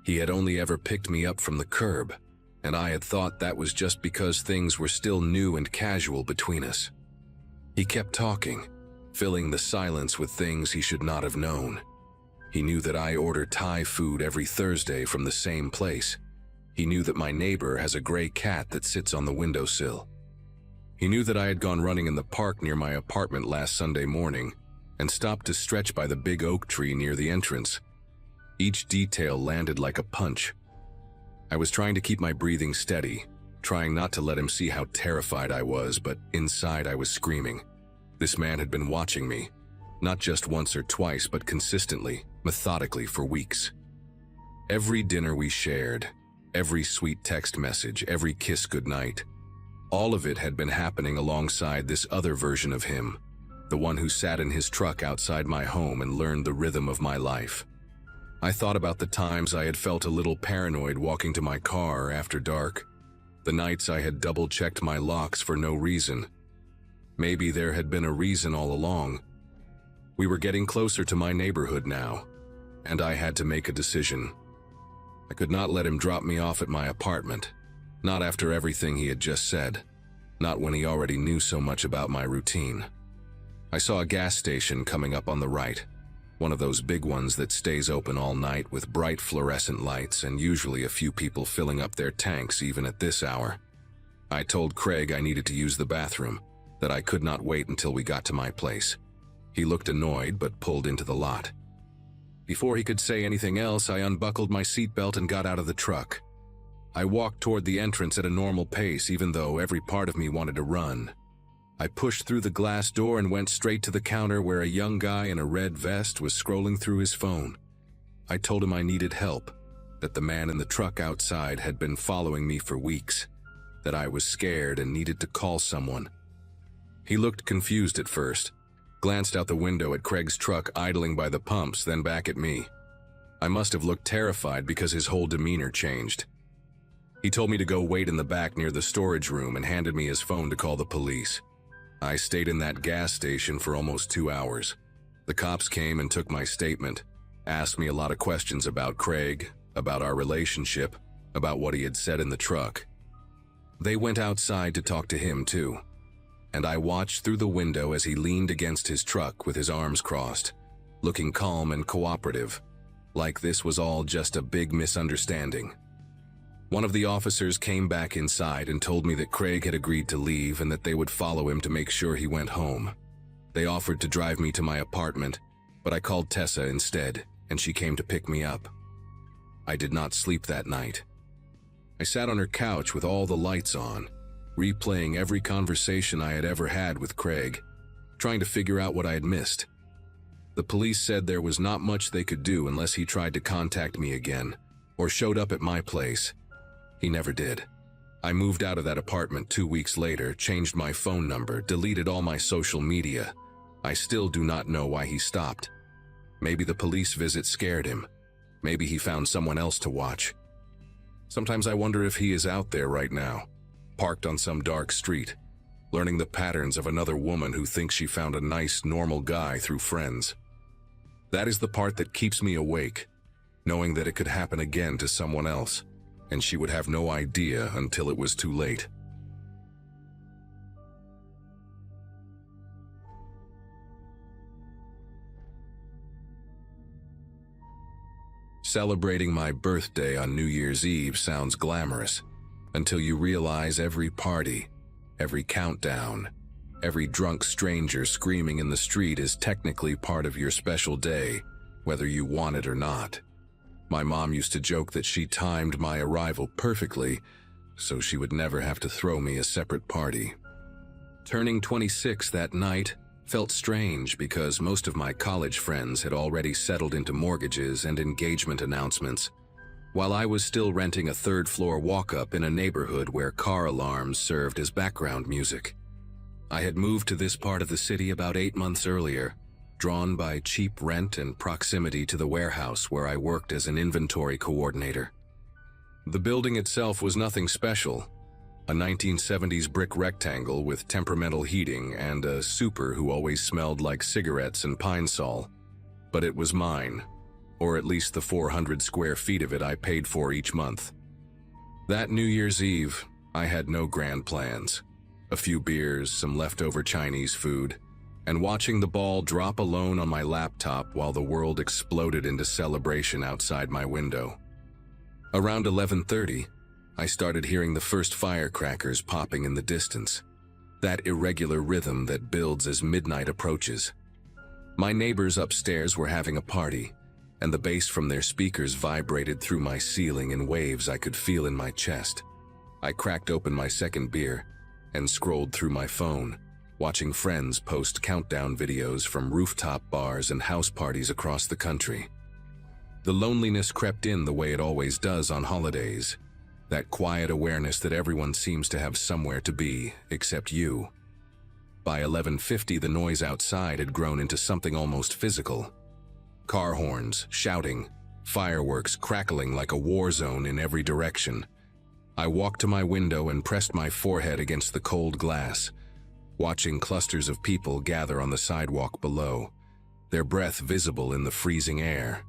[SPEAKER 1] He had only ever picked me up from the curb, and I had thought that was just because things were still new and casual between us. He kept talking, filling the silence with things he should not have known. He knew that I order Thai food every Thursday from the same place. He knew that my neighbor has a gray cat that sits on the windowsill. He knew that I had gone running in the park near my apartment last Sunday morning and stopped to stretch by the big oak tree near the entrance. Each detail landed like a punch. I was trying to keep my breathing steady, trying not to let him see how terrified I was, but inside I was screaming. This man had been watching me, not just once or twice, but consistently, methodically for weeks. Every dinner we shared, every sweet text message, every kiss goodnight, all of it had been happening alongside this other version of him, the one who sat in his truck outside my home and learned the rhythm of my life. I thought about the times I had felt a little paranoid walking to my car after dark, the nights I had double-checked my locks for no reason. Maybe there had been a reason all along. We were getting closer to my neighborhood now, and I had to make a decision. I could not let him drop me off at my apartment, not after everything he had just said, not when he already knew so much about my routine. I saw a gas station coming up on the right, one of those big ones that stays open all night with bright fluorescent lights and usually a few people filling up their tanks even at this hour. I told Craig I needed to use the bathroom, that I could not wait until we got to my place. He looked annoyed but pulled into the lot. Before he could say anything else, I unbuckled my seatbelt and got out of the truck. I walked toward the entrance at a normal pace, even though every part of me wanted to run. I pushed through the glass door and went straight to the counter where a young guy in a red vest was scrolling through his phone. I told him I needed help, that the man in the truck outside had been following me for weeks, that I was scared and needed to call someone. He looked confused at first, glanced out the window at Craig's truck idling by the pumps, then back at me. I must have looked terrified because his whole demeanor changed. He told me to go wait in the back near the storage room and handed me his phone to call the police. I stayed in that gas station for almost 2 hours. The cops came and took my statement, asked me a lot of questions about Craig, about our relationship, about what he had said in the truck. They went outside to talk to him too, and I watched through the window as he leaned against his truck with his arms crossed, looking calm and cooperative, like this was all just a big misunderstanding. One of the officers came back inside and told me that Craig had agreed to leave and that they would follow him to make sure he went home. They offered to drive me to my apartment, but I called Tessa instead, and she came to pick me up. I did not sleep that night. I sat on her couch with all the lights on, replaying every conversation I had ever had with Craig, trying to figure out what I had missed. The police said there was not much they could do unless he tried to contact me again, or showed up at my place. He never did. I moved out of that apartment 2 weeks later, changed my phone number, deleted all my social media, I still do not know why he stopped. Maybe the police visit scared him. Maybe he found someone else to watch. Sometimes I wonder if he is out there right now, parked on some dark street, learning the patterns of another woman who thinks she found a nice, normal guy through friends. That is the part that keeps me awake, knowing that it could happen again to someone else, and she would have no idea until it was too late. Celebrating my birthday on New Year's Eve sounds glamorous, until you realize every party, every countdown, every drunk stranger screaming in the street is technically part of your special day, whether you want it or not. My mom used to joke that she timed my arrival perfectly, so she would never have to throw me a separate party. Turning 26 that night felt strange because most of my college friends had already settled into mortgages and engagement announcements, while I was still renting a third-floor walk-up in a neighborhood where car alarms served as background music. I had moved to this part of the city about 8 months earlier, drawn by cheap rent and proximity to the warehouse where I worked as an inventory coordinator. The building itself was nothing special, a 1970s brick rectangle with temperamental heating and a super who always smelled like cigarettes and Pine Sol. But it was mine, or at least the 400 square feet of it I paid for each month. That New Year's Eve, I had no grand plans. A few beers, some leftover Chinese food, and watching the ball drop alone on my laptop while the world exploded into celebration outside my window. Around 11:30, I started hearing the first firecrackers popping in the distance, that irregular rhythm that builds as midnight approaches. My neighbors upstairs were having a party, and the bass from their speakers vibrated through my ceiling in waves I could feel in my chest. I cracked open my second beer and scrolled through my phone, watching friends post countdown videos from rooftop bars and house parties across the country. The loneliness crept in the way it always does on holidays, that quiet awareness that everyone seems to have somewhere to be, except you. By 11:50, the noise outside had grown into something almost physical. Car horns, shouting, fireworks crackling like a war zone in every direction. I walked to my window and pressed my forehead against the cold glass, watching clusters of people gather on the sidewalk below, their breath visible in the freezing air.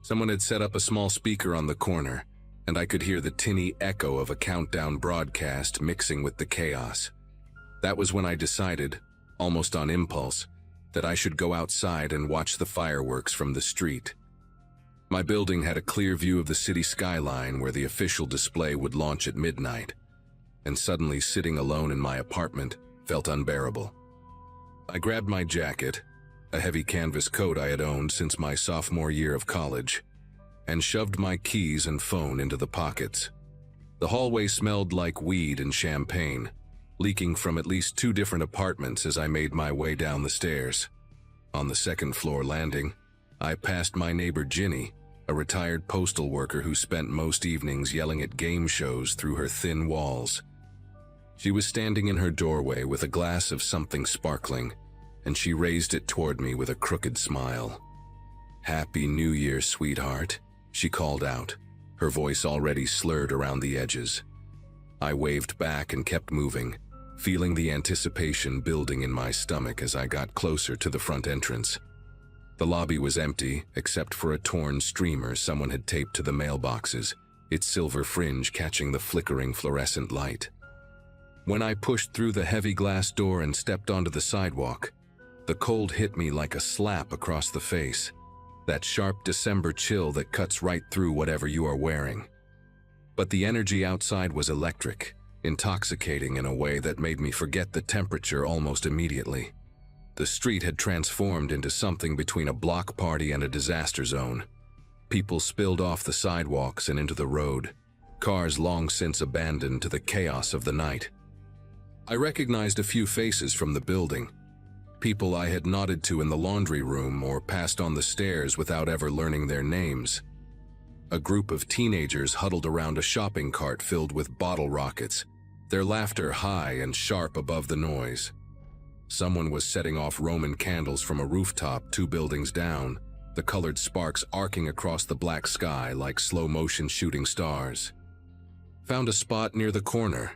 [SPEAKER 1] Someone had set up a small speaker on the corner, and I could hear the tinny echo of a countdown broadcast mixing with the chaos. That was when I decided, almost on impulse, that I should go outside and watch the fireworks from the street. My building had a clear view of the city skyline where the official display would launch at midnight, and suddenly sitting alone in my apartment felt unbearable. I grabbed my jacket, a heavy canvas coat I had owned since my sophomore year of college, and shoved my keys and phone into the pockets. The hallway smelled like weed and champagne, leaking from at least 2 different apartments as I made my way down the stairs. On the second-floor landing, I passed my neighbor Ginny, a retired postal worker who spent most evenings yelling at game shows through her thin walls. She was standing in her doorway with a glass of something sparkling, and she raised it toward me with a crooked smile. "Happy New Year, sweetheart," she called out, her voice already slurred around the edges. I waved back and kept moving, feeling the anticipation building in my stomach as I got closer to the front entrance. The lobby was empty, except for a torn streamer someone had taped to the mailboxes, its silver fringe catching the flickering fluorescent light. When I pushed through the heavy glass door and stepped onto the sidewalk, the cold hit me like a slap across the face, that sharp December chill that cuts right through whatever you are wearing. But the energy outside was electric, intoxicating in a way that made me forget the temperature almost immediately. The street had transformed into something between a block party and a disaster zone. People spilled off the sidewalks and into the road, cars long since abandoned to the chaos of the night. I recognized a few faces from the building, people I had nodded to in the laundry room or passed on the stairs without ever learning their names. A group of teenagers huddled around a shopping cart filled with bottle rockets, their laughter high and sharp above the noise. Someone was setting off Roman candles from a rooftop 2 buildings down, the colored sparks arcing across the black sky like slow-motion shooting stars. Found a spot near the corner,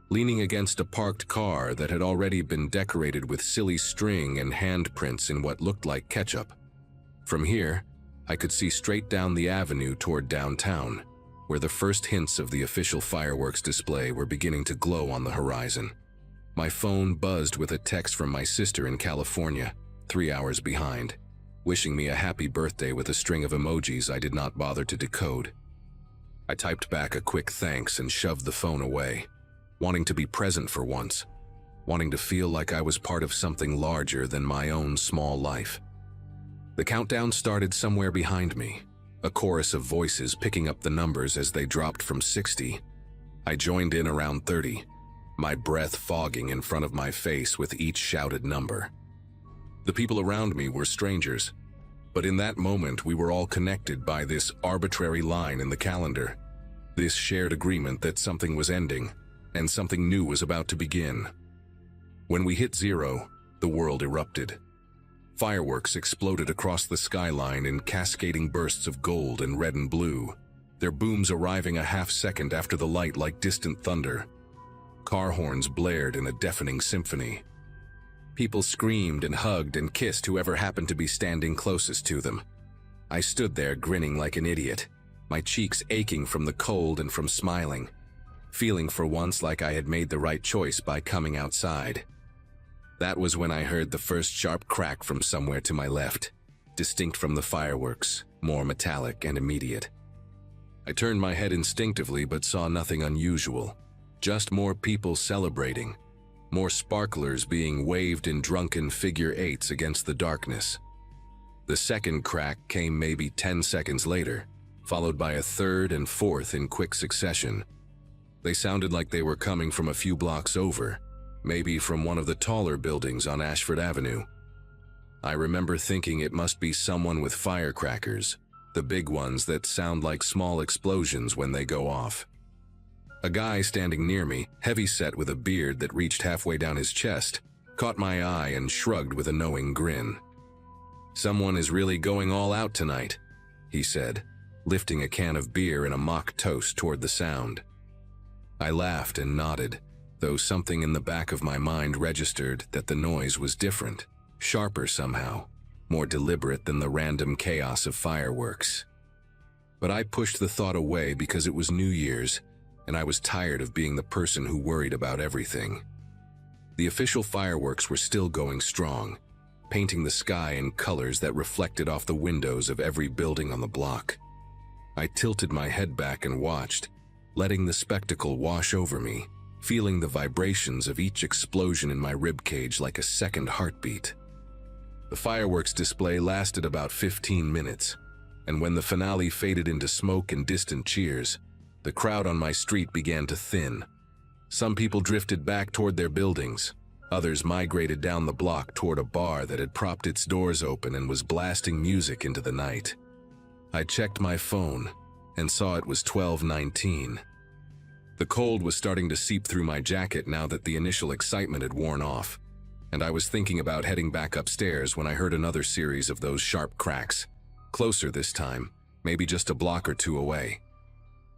[SPEAKER 1] leaning against a parked car that had already been decorated with silly string and handprints in what looked like ketchup. From here, I could see straight down the avenue toward downtown, where the first hints of the official fireworks display were beginning to glow on the horizon. My phone buzzed with a text from my sister in California, 3 hours behind, wishing me a happy birthday with a string of emojis I did not bother to decode. I typed back a quick thanks and shoved the phone away, wanting to be present for once, wanting to feel like I was part of something larger than my own small life. The countdown started somewhere behind me, a chorus of voices picking up the numbers as they dropped from 60. I joined in around 30, my breath fogging in front of my face with each shouted number. The people around me were strangers, but in that moment we were all connected by this arbitrary line in the calendar, this shared agreement that something was ending and something new was about to begin. When we hit 0, the world erupted. Fireworks exploded across the skyline in cascading bursts of gold and red and blue, their booms arriving a half-second after the light like distant thunder. Car horns blared in a deafening symphony. People screamed and hugged and kissed whoever happened to be standing closest to them. I stood there grinning like an idiot, my cheeks aching from the cold and from smiling, feeling for once like I had made the right choice by coming outside. That was when I heard the first sharp crack from somewhere to my left, distinct from the fireworks, more metallic and immediate. I turned my head instinctively but saw nothing unusual, just more people celebrating, more sparklers being waved in drunken figure eights against the darkness. The second crack came maybe 10 seconds later, followed by a third and fourth in quick succession. They sounded like they were coming from a few blocks over, maybe from one of the taller buildings on Ashford Avenue. I remember thinking it must be someone with firecrackers, the big ones that sound like small explosions when they go off. A guy standing near me, heavy-set with a beard that reached halfway down his chest, caught my eye and shrugged with a knowing grin. "Someone is really going all out tonight," he said, lifting a can of beer in a mock toast toward the sound. I laughed and nodded, though something in the back of my mind registered that the noise was different, sharper somehow, more deliberate than the random chaos of fireworks. But I pushed the thought away because it was New Year's, and I was tired of being the person who worried about everything. The official fireworks were still going strong, painting the sky in colors that reflected off the windows of every building on the block. I tilted my head back and watched, letting the spectacle wash over me, feeling the vibrations of each explosion in my ribcage like a second heartbeat. The fireworks display lasted about 15 minutes, and when the finale faded into smoke and distant cheers, the crowd on my street began to thin. Some people drifted back toward their buildings. Others migrated down the block toward a bar that had propped its doors open and was blasting music into the night. I checked my phone and saw it was 12:19. The cold was starting to seep through my jacket now that the initial excitement had worn off, and I was thinking about heading back upstairs when I heard another series of those sharp cracks, closer this time, maybe just a block or two away.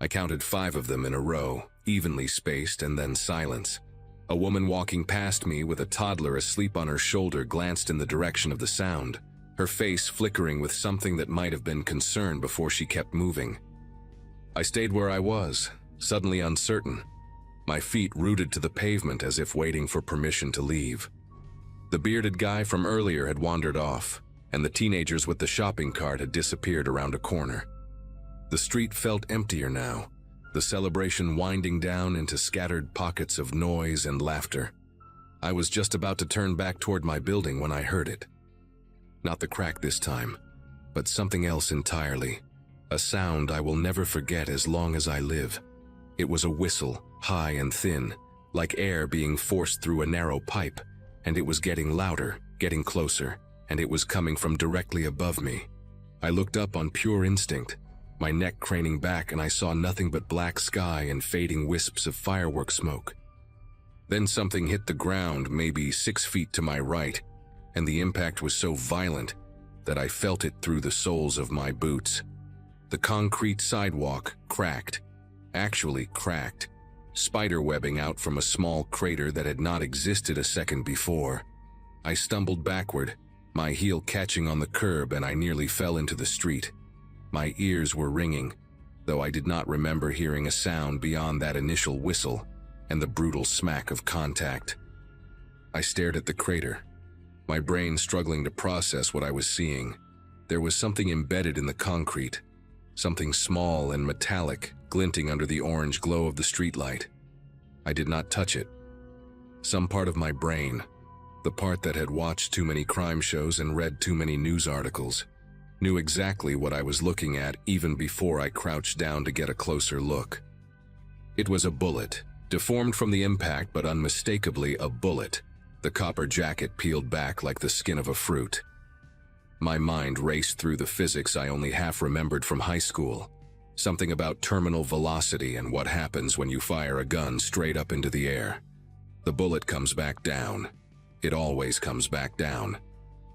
[SPEAKER 1] I counted 5 of them in a row, evenly spaced, and then silence. A woman walking past me with a toddler asleep on her shoulder glanced in the direction of the sound, her face flickering with something that might have been concern before she kept moving. I stayed where I was, suddenly uncertain, my feet rooted to the pavement as if waiting for permission to leave. The bearded guy from earlier had wandered off, and the teenagers with the shopping cart had disappeared around a corner. The street felt emptier now, the celebration winding down into scattered pockets of noise and laughter. I was just about to turn back toward my building when I heard it. Not the crack this time, but something else entirely. A sound I will never forget as long as I live. It was a whistle, high and thin, like air being forced through a narrow pipe, and it was getting louder, getting closer, and it was coming from directly above me. I looked up on pure instinct, my neck craning back, and I saw nothing but black sky and fading wisps of firework smoke. Then something hit the ground maybe 6 feet to my right, and the impact was so violent that I felt it through the soles of my boots. The concrete sidewalk cracked, actually cracked, spiderwebbing out from a small crater that had not existed a second before. I stumbled backward, my heel catching on the curb, and I nearly fell into the street. My ears were ringing, though I did not remember hearing a sound beyond that initial whistle and the brutal smack of contact. I stared at the crater, my brain struggling to process what I was seeing. There was something embedded in the concrete, something small and metallic, glinting under the orange glow of the streetlight. I did not touch it. Some part of my brain, the part that had watched too many crime shows and read too many news articles, knew exactly what I was looking at even before I crouched down to get a closer look. It was a bullet, deformed from the impact but unmistakably a bullet, the copper jacket peeled back like the skin of a fruit. My mind raced through the physics I only half remembered from high school, something about terminal velocity and what happens when you fire a gun straight up into the air. The bullet comes back down. It always comes back down.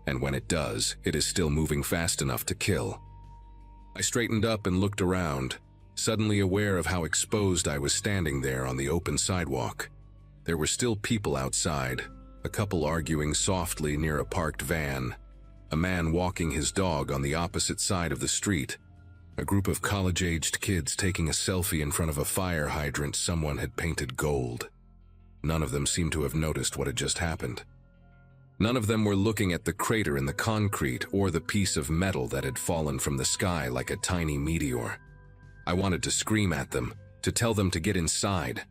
[SPEAKER 1] And when it does, it is still moving fast enough to kill. I straightened up and looked around, suddenly aware of how exposed I was standing there on the open sidewalk. There were still people outside, a couple arguing softly near a parked van, a man walking his dog on the opposite side of the street, a group of college-aged kids taking a selfie in front of a fire hydrant someone had painted gold. None of them seemed to have noticed what had just happened. None of them were looking at the crater in the concrete or the piece of metal that had fallen from the sky like a tiny meteor. I wanted to scream at them, to tell them to get inside,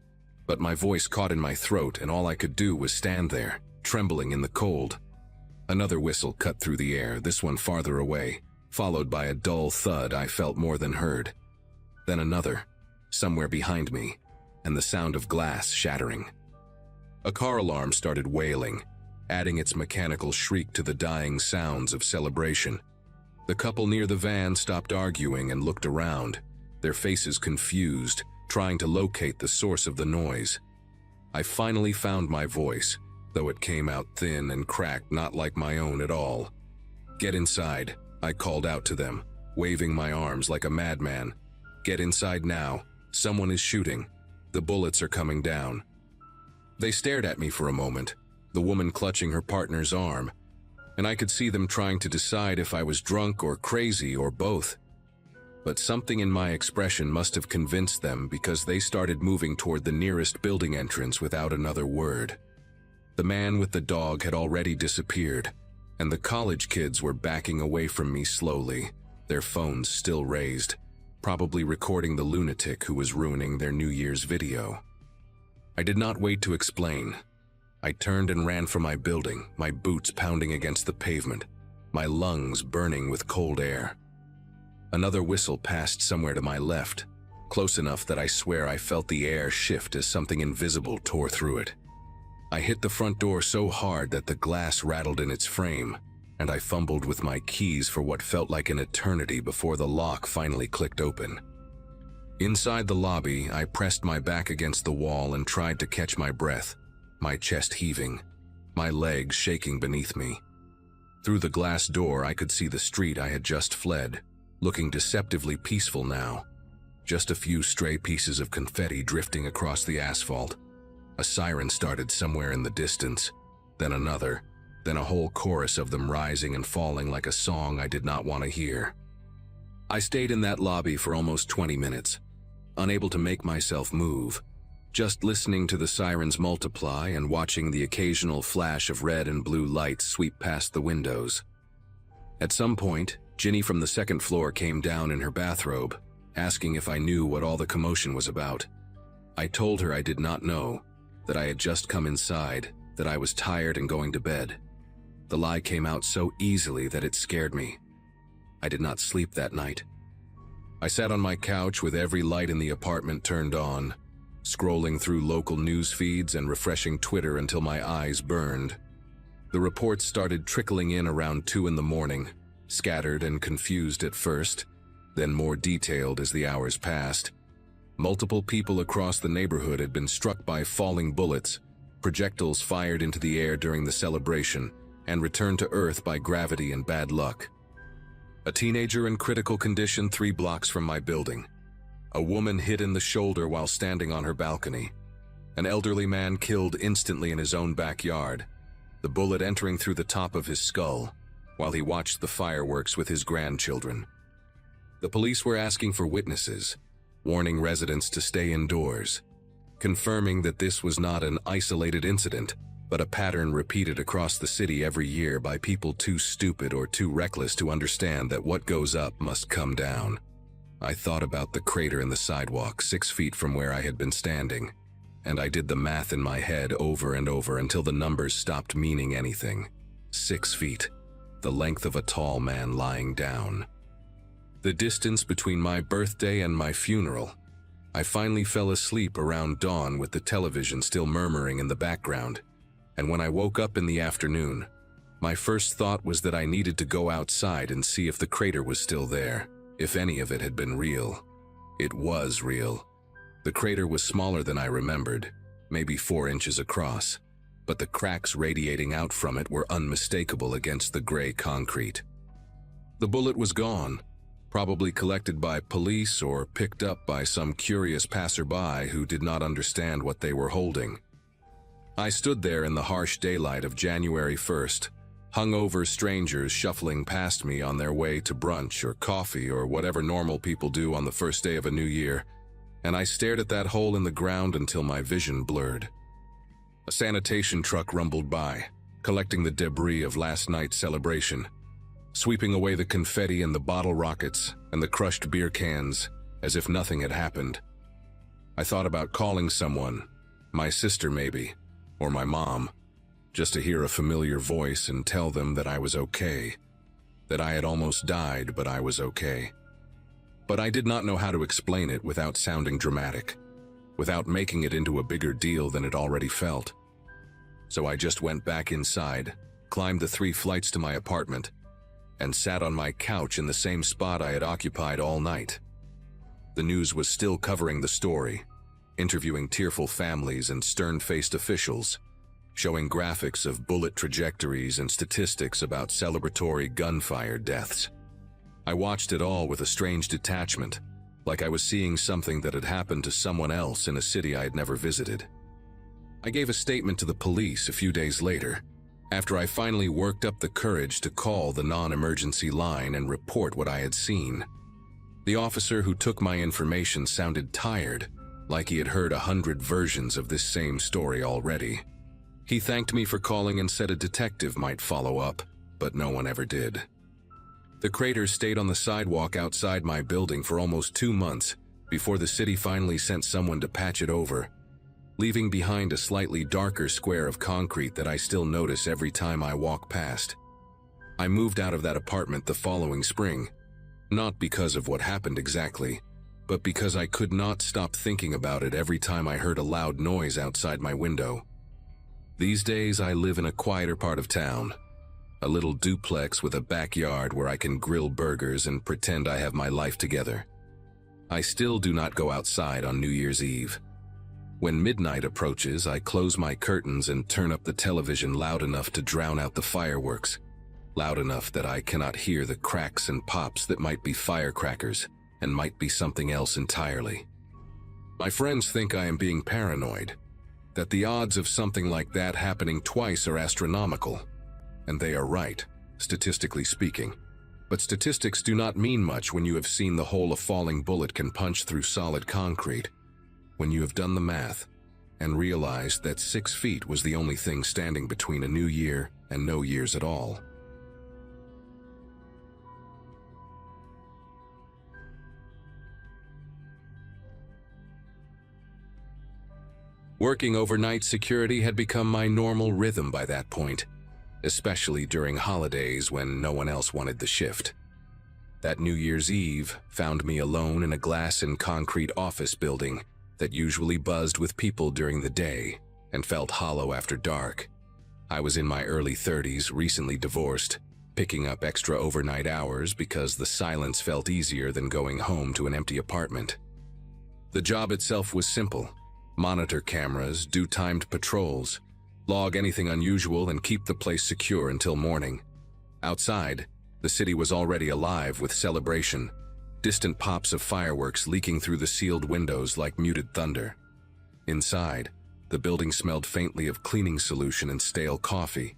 [SPEAKER 1] but my voice caught in my throat and all I could do was stand there, trembling in the cold. Another whistle cut through the air, this one farther away, followed by a dull thud I felt more than heard. Then another, somewhere behind me, and the sound of glass shattering. A car alarm started wailing, adding its mechanical shriek to the dying sounds of celebration. The couple near the van stopped arguing and looked around, their faces confused, trying to locate the source of the noise. I finally found my voice, though it came out thin and cracked, not like my own at all. "Get inside," I called out to them, waving my arms like a madman. "Get inside now. Someone is shooting. The bullets are coming down." They stared at me for a moment, the woman clutching her partner's arm, and I could see them trying to decide if I was drunk or crazy or both. But something in my expression must have convinced them because they started moving toward the nearest building entrance without another word. The man with the dog had already disappeared, and the college kids were backing away from me slowly, their phones still raised, probably recording the lunatic who was ruining their New Year's video. I did not wait to explain. I turned and ran for my building, my boots pounding against the pavement, my lungs burning with cold air. Another whistle passed somewhere to my left, close enough that I swear I felt the air shift as something invisible tore through it. I hit the front door so hard that the glass rattled in its frame, and I fumbled with my keys for what felt like an eternity before the lock finally clicked open. Inside the lobby, I pressed my back against the wall and tried to catch my breath, my chest heaving, my legs shaking beneath me. Through the glass door, I could see the street I had just fled, looking deceptively peaceful now. Just a few stray pieces of confetti drifting across the asphalt. A siren started somewhere in the distance, then another, then a whole chorus of them rising and falling like a song I did not want to hear. I stayed in that lobby for almost 20 minutes, unable to make myself move, just listening to the sirens multiply and watching the occasional flash of red and blue lights sweep past the windows. At some point, Ginny from the second floor came down in her bathrobe, asking if I knew what all the commotion was about. I told her I did not know, that I had just come inside, that I was tired and going to bed. The lie came out so easily that it scared me. I did not sleep that night. I sat on my couch with every light in the apartment turned on, scrolling through local news feeds and refreshing Twitter until my eyes burned. The reports started trickling in around 2 in the morning, scattered and confused at first, then more detailed as the hours passed. Multiple people across the neighborhood had been struck by falling bullets, projectiles fired into the air during the celebration and returned to Earth by gravity and bad luck. A teenager in critical condition 3 blocks from my building. A woman hit in the shoulder while standing on her balcony. An elderly man killed instantly in his own backyard, the bullet entering through the top of his skull while he watched the fireworks with his grandchildren. The police were asking for witnesses, warning residents to stay indoors, confirming that this was not an isolated incident, but a pattern repeated across the city every year by people too stupid or too reckless to understand that what goes up must come down. I thought about the crater in the sidewalk 6 feet from where I had been standing, and I did the math in my head over and over until the numbers stopped meaning anything. 6 feet, the length of a tall man lying down. The distance between my birthday and my funeral. I finally fell asleep around dawn with the television still murmuring in the background, and when I woke up in the afternoon, my first thought was that I needed to go outside and see if the crater was still there, if any of it had been real. It was real. The crater was smaller than I remembered, maybe 4 inches across, but the cracks radiating out from it were unmistakable against the gray concrete. The bullet was gone, probably collected by police or picked up by some curious passerby who did not understand what they were holding. I stood there in the harsh daylight of January 1st, hungover strangers shuffling past me on their way to brunch or coffee or whatever normal people do on the first day of a new year, and I stared at that hole in the ground until my vision blurred. A sanitation truck rumbled by, collecting the debris of last night's celebration, sweeping away the confetti and the bottle rockets and the crushed beer cans as if nothing had happened. I thought about calling someone, my sister maybe, or my mom, just to hear a familiar voice and tell them that I was okay, that I had almost died but I was okay. But I did not know how to explain it without sounding dramatic, without making it into a bigger deal than it already felt. So I just went back inside, climbed the 3 flights to my apartment, and sat on my couch in the same spot I had occupied all night. The news was still covering the story, interviewing tearful families and stern-faced officials, showing graphics of bullet trajectories and statistics about celebratory gunfire deaths. I watched it all with a strange detachment, like I was seeing something that had happened to someone else in a city I had never visited. I gave a statement to the police a few days later, after I finally worked up the courage to call the non-emergency line and report what I had seen. The officer who took my information sounded tired, like he had heard 100 versions of this same story already. He thanked me for calling and said a detective might follow up, but no one ever did. The crater stayed on the sidewalk outside my building for almost 2 months before the city finally sent someone to patch it over, leaving behind a slightly darker square of concrete that I still notice every time I walk past. I moved out of that apartment the following spring, not because of what happened exactly, but because I could not stop thinking about it every time I heard a loud noise outside my window. These days I live in a quieter part of town, a little duplex with a backyard where I can grill burgers and pretend I have my life together. I still do not go outside on New Year's Eve. When midnight approaches, I close my curtains and turn up the television loud enough to drown out the fireworks, loud enough that I cannot hear the cracks and pops that might be firecrackers and might be something else entirely. My friends think I am being paranoid, that the odds of something like that happening twice are astronomical, and they are right, statistically speaking. But statistics do not mean much when you have seen the hole a falling bullet can punch through solid concrete, when you have done the math and realized that 6 feet was the only thing standing between a new year and no years at all. Working overnight security had become my normal rhythm by that point, especially during holidays when no one else wanted the shift. That New Year's Eve found me alone in a glass and concrete office building that usually buzzed with people during the day and felt hollow after dark. I was in my early 30s, recently divorced, picking up extra overnight hours because the silence felt easier than going home to an empty apartment. The job itself was simple: monitor cameras, do timed patrols, log anything unusual, and keep the place secure until morning. Outside, the city was already alive with celebration, distant pops of fireworks leaking through the sealed windows like muted thunder. Inside, the building smelled faintly of cleaning solution and stale coffee,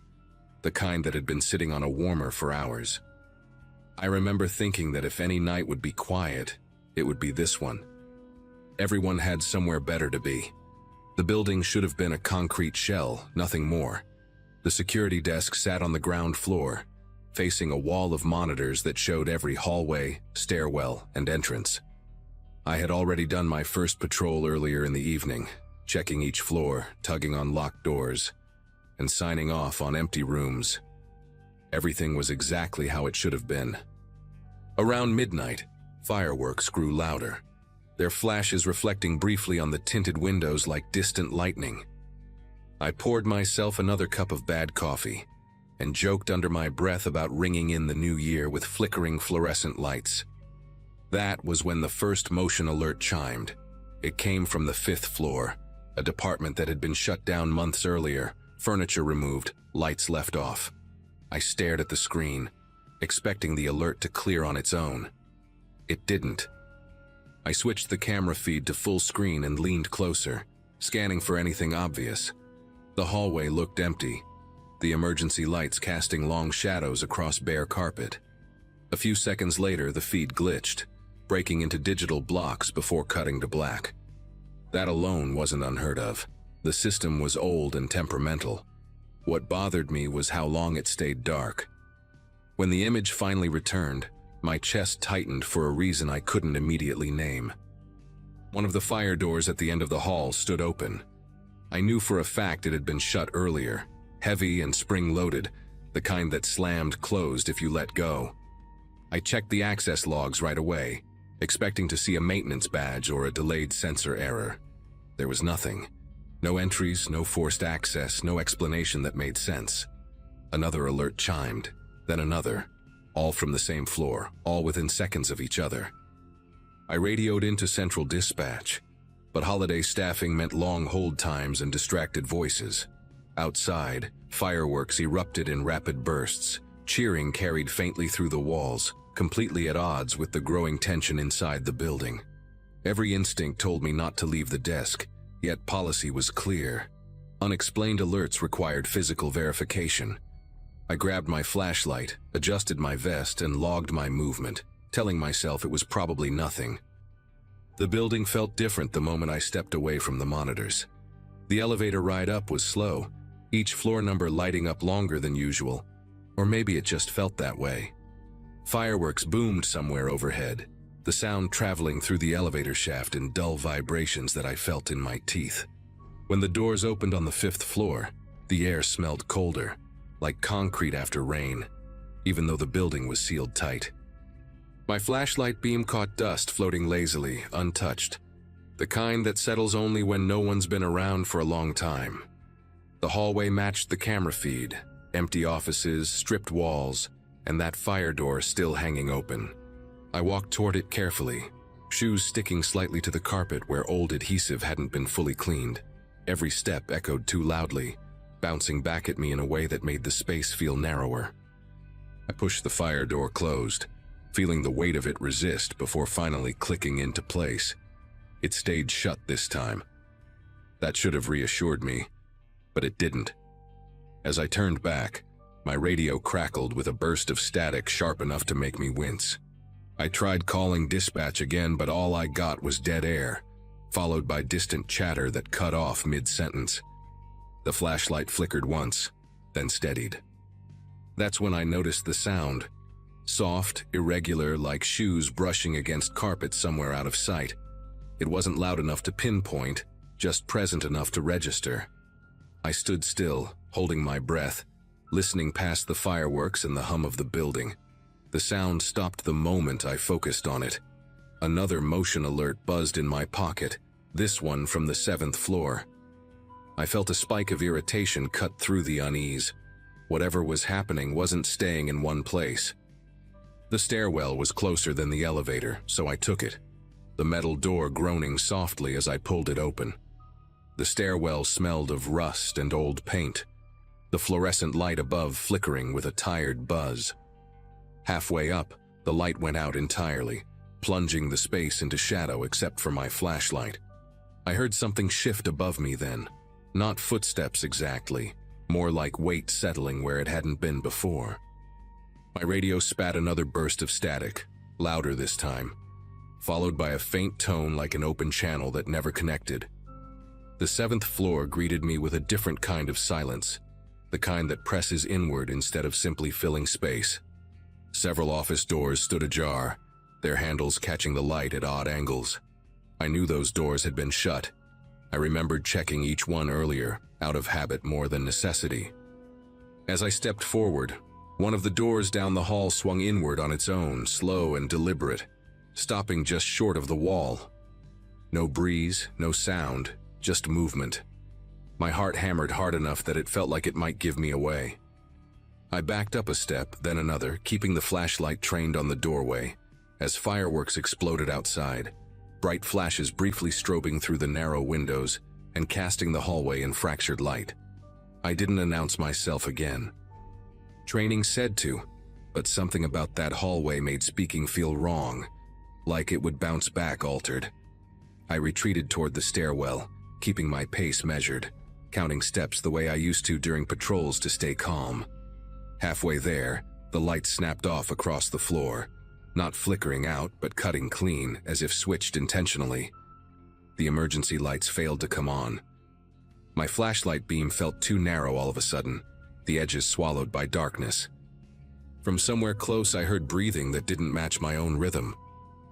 [SPEAKER 1] the kind that had been sitting on a warmer for hours. I remember thinking that if any night would be quiet, it would be this one. Everyone had somewhere better to be. The building should have been a concrete shell, nothing more. The security desk sat on the ground floor, facing a wall of monitors that showed every hallway, stairwell, and entrance. I had already done my first patrol earlier in the evening, checking each floor, tugging on locked doors, and signing off on empty rooms. Everything was exactly how it should have been. Around midnight, fireworks grew louder, their flashes reflecting briefly on the tinted windows like distant lightning. I poured myself another cup of bad coffee and joked under my breath about ringing in the new year with flickering fluorescent lights. That was when the first motion alert chimed. It came from the 5th floor, a department that had been shut down months earlier, furniture removed, lights left off. I stared at the screen, expecting the alert to clear on its own. It didn't. I switched the camera feed to full screen and leaned closer, scanning for anything obvious. The hallway looked empty, the emergency lights casting long shadows across bare carpet. A few seconds later, the feed glitched, breaking into digital blocks before cutting to black. That alone wasn't unheard of. The system was old and temperamental. What bothered me was how long it stayed dark. When the image finally returned, my chest tightened for a reason I couldn't immediately name. One of the fire doors at the end of the hall stood open. I knew for a fact it had been shut earlier, heavy and spring-loaded, the kind that slammed closed if you let go. I checked the access logs right away, expecting to see a maintenance badge or a delayed sensor error. There was nothing. No entries, no forced access, no explanation that made sense. Another alert chimed, then another, all from the same floor, all within seconds of each other. I radioed into central dispatch, but holiday staffing meant long hold times and distracted voices. Outside, fireworks erupted in rapid bursts, cheering carried faintly through the walls, completely at odds with the growing tension inside the building. Every instinct told me not to leave the desk, yet policy was clear. Unexplained alerts required physical verification. I grabbed my flashlight, adjusted my vest, and logged my movement, telling myself it was probably nothing. The building felt different the moment I stepped away from the monitors. The elevator ride up was slow, each floor number lighting up longer than usual, or maybe it just felt that way. Fireworks boomed somewhere overhead, the sound traveling through the elevator shaft in dull vibrations that I felt in my teeth. When the doors opened on the 5th floor, the air smelled colder, like concrete after rain, even though the building was sealed tight. My flashlight beam caught dust floating lazily, untouched, the kind that settles only when no one's been around for a long time. The hallway matched the camera feed, empty offices, stripped walls, and that fire door still hanging open. I walked toward it carefully, shoes sticking slightly to the carpet where old adhesive hadn't been fully cleaned. Every step echoed too loudly, bouncing back at me in a way that made the space feel narrower. I pushed the fire door closed, feeling the weight of it resist before finally clicking into place. It stayed shut this time. That should have reassured me, but it didn't. As I turned back, my radio crackled with a burst of static sharp enough to make me wince. I tried calling dispatch again, but all I got was dead air, followed by distant chatter that cut off mid-sentence. The flashlight flickered once, then steadied. That's when I noticed the sound. Soft, irregular, like shoes brushing against carpet somewhere out of sight. It wasn't loud enough to pinpoint, just present enough to register. I stood still, holding my breath, listening past the fireworks and the hum of the building. The sound stopped the moment I focused on it. Another motion alert buzzed in my pocket, this one from the 7th floor. I felt a spike of irritation cut through the unease. Whatever was happening wasn't staying in one place. The stairwell was closer than the elevator, so I took it, the metal door groaning softly as I pulled it open. The stairwell smelled of rust and old paint, the fluorescent light above flickering with a tired buzz. Halfway up, the light went out entirely, plunging the space into shadow except for my flashlight. I heard something shift above me then. Not footsteps exactly, more like weight settling where it hadn't been before. My radio spat another burst of static, louder this time, followed by a faint tone like an open channel that never connected. The seventh floor greeted me with a different kind of silence, the kind that presses inward instead of simply filling space. Several office doors stood ajar, their handles catching the light at odd angles. I knew those doors had been shut. I remembered checking each one earlier, out of habit more than necessity. As I stepped forward, one of the doors down the hall swung inward on its own, slow and deliberate, stopping just short of the wall. No breeze, no sound, just movement. My heart hammered hard enough that it felt like it might give me away. I backed up a step, then another, keeping the flashlight trained on the doorway, as fireworks exploded outside, bright flashes briefly strobing through the narrow windows and casting the hallway in fractured light. I didn't announce myself again. Training said to, but something about that hallway made speaking feel wrong, like it would bounce back altered. I retreated toward the stairwell, keeping my pace measured, counting steps the way I used to during patrols to stay calm. Halfway there, the light snapped off across the floor, not flickering out but cutting clean as if switched intentionally. The emergency lights failed to come on. My flashlight beam felt too narrow all of a sudden, the edges swallowed by darkness. From somewhere close I heard breathing that didn't match my own rhythm.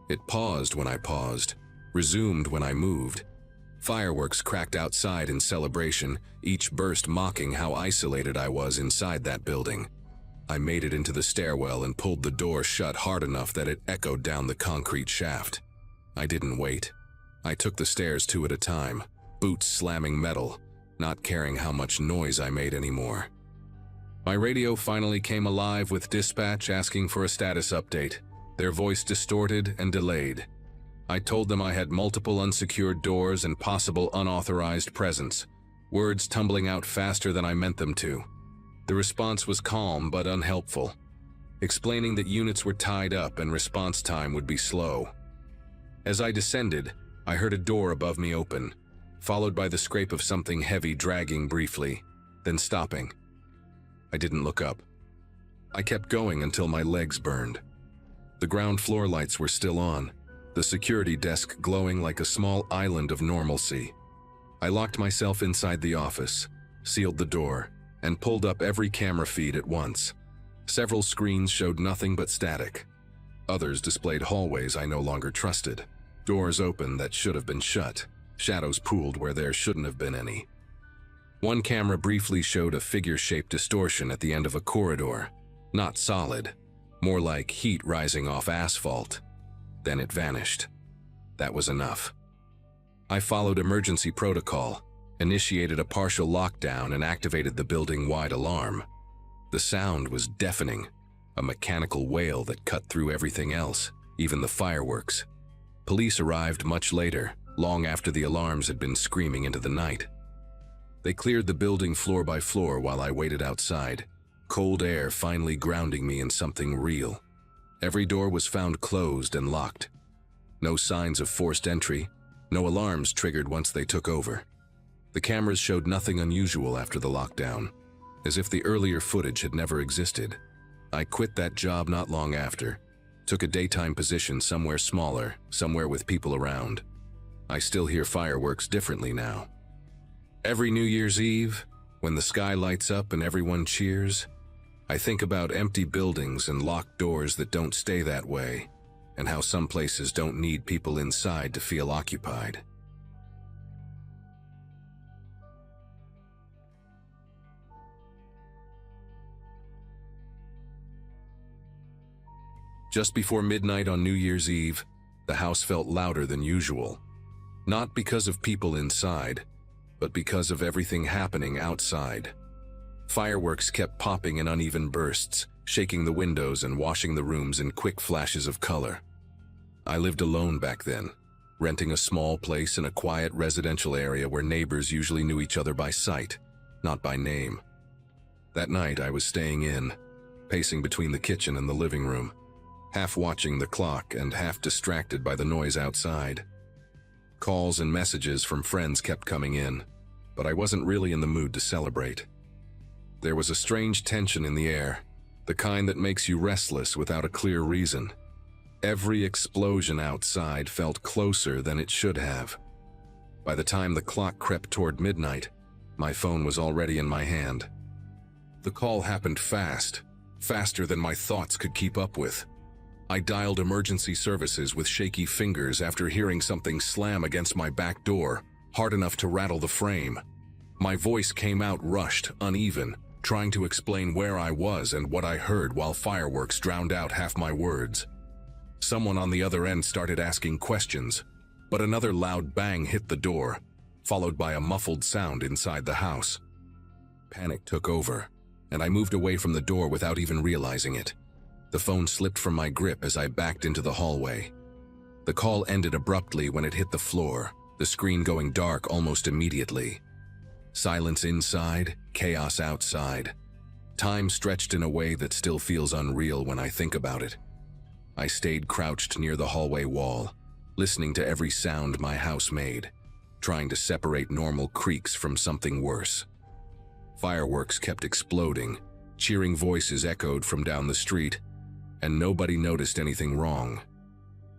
[SPEAKER 1] It paused when I paused, resumed when I moved. Fireworks cracked outside in celebration, each burst mocking how isolated I was inside that building. I made it into the stairwell and pulled the door shut hard enough that it echoed down the concrete shaft. I didn't wait. I took the stairs two at a time, boots slamming metal, not caring how much noise I made anymore. My radio finally came alive with dispatch asking for a status update, their voice distorted and delayed. I told them I had multiple unsecured doors and possible unauthorized presence, words tumbling out faster than I meant them to. The response was calm but unhelpful, explaining that units were tied up and response time would be slow. As I descended, I heard a door above me open, followed by the scrape of something heavy dragging briefly, then stopping. I didn't look up. I kept going until my legs burned. The ground floor lights were still on, the security desk glowing like a small island of normalcy. I locked myself inside the office, sealed the door, and pulled up every camera feed at once. Several screens showed nothing but static. Others displayed hallways I no longer trusted, doors open that should have been shut, shadows pooled where there shouldn't have been any. One camera briefly showed a figure-shaped distortion at the end of a corridor, not solid, more like heat rising off asphalt. Then it vanished. That was enough. I followed emergency protocol, initiated a partial lockdown and activated the building-wide alarm. The sound was deafening, a mechanical wail that cut through everything else, even the fireworks. Police arrived much later, long after the alarms had been screaming into the night. They cleared the building floor by floor while I waited outside, cold air finally grounding me in something real. Every door was found closed and locked. No signs of forced entry, no alarms triggered once they took over. The cameras showed nothing unusual after the lockdown, as if the earlier footage had never existed. I quit that job not long after, took a daytime position somewhere smaller, somewhere with people around. I still hear fireworks differently now. Every New Year's Eve, when the sky lights up and everyone cheers, I think about empty buildings and locked doors that don't stay that way, and how some places don't need people inside to feel occupied. Just before midnight on New Year's Eve, the house felt louder than usual. Not because of people inside, but because of everything happening outside. Fireworks kept popping in uneven bursts, shaking the windows and washing the rooms in quick flashes of color. I lived alone back then, renting a small place in a quiet residential area where neighbors usually knew each other by sight, not by name. That night I was staying in, pacing between the kitchen and the living room, half watching the clock and half distracted by the noise outside. Calls and messages from friends kept coming in, but I wasn't really in the mood to celebrate. There was a strange tension in the air, the kind that makes you restless without a clear reason. Every explosion outside felt closer than it should have. By the time the clock crept toward midnight, my phone was already in my hand. The call happened fast, faster than my thoughts could keep up with. I dialed emergency services with shaky fingers after hearing something slam against my back door, hard enough to rattle the frame. My voice came out rushed, uneven, trying to explain where I was and what I heard while fireworks drowned out half my words. Someone on the other end started asking questions, but another loud bang hit the door, followed by a muffled sound inside the house. Panic took over, and I moved away from the door without even realizing it. The phone slipped from my grip as I backed into the hallway. The call ended abruptly when it hit the floor, the screen going dark almost immediately. Silence inside, chaos outside. Time stretched in a way that still feels unreal when I think about it. I stayed crouched near the hallway wall, listening to every sound my house made, trying to separate normal creaks from something worse. Fireworks kept exploding, cheering voices echoed from down the street, and nobody noticed anything wrong.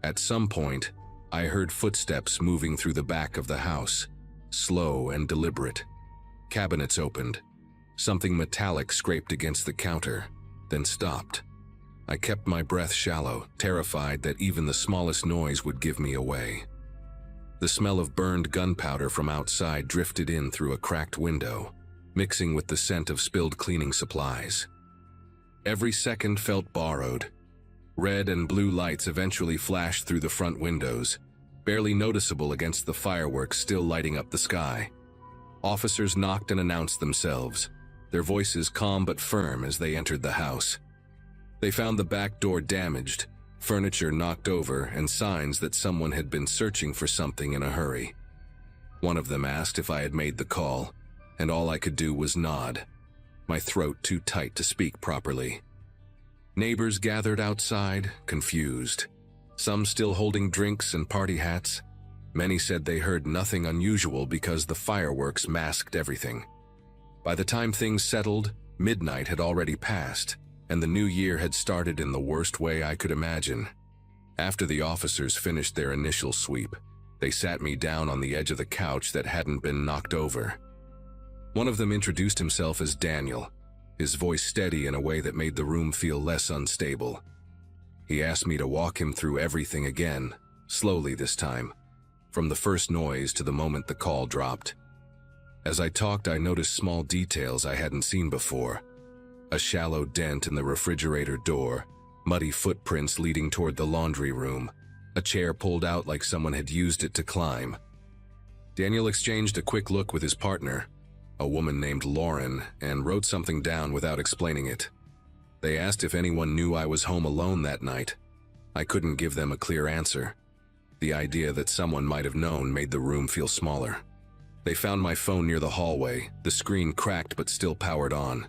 [SPEAKER 1] At some point, I heard footsteps moving through the back of the house, slow and deliberate. Cabinets opened. Something metallic scraped against the counter, then stopped. I kept my breath shallow, terrified that even the smallest noise would give me away. The smell of burned gunpowder from outside drifted in through a cracked window, mixing with the scent of spilled cleaning supplies. Every second felt borrowed. Red and blue lights eventually flashed through the front windows, barely noticeable against the fireworks still lighting up the sky. Officers knocked and announced themselves, their voices calm but firm as they entered the house. They found the back door damaged, furniture knocked over, and signs that someone had been searching for something in a hurry. One of them asked if I had made the call, and all I could do was nod, my throat too tight to speak properly. Neighbors gathered outside, confused, some still holding drinks and party hats. Many said they heard nothing unusual because the fireworks masked everything. By the time things settled, midnight had already passed, and the new year had started in the worst way I could imagine. After the officers finished their initial sweep, they sat me down on the edge of the couch that hadn't been knocked over. One of them introduced himself as Daniel, his voice steady in a way that made the room feel less unstable. He asked me to walk him through everything again, slowly this time, from the first noise to the moment the call dropped. As I talked, I noticed small details I hadn't seen before. A shallow dent in the refrigerator door, muddy footprints leading toward the laundry room, a chair pulled out like someone had used it to climb. Daniel exchanged a quick look with his partner, a woman named Lauren, and wrote something down without explaining it. They asked if anyone knew I was home alone that night. I couldn't give them a clear answer. The idea that someone might have known made the room feel smaller. They found my phone near the hallway, the screen cracked but still powered on.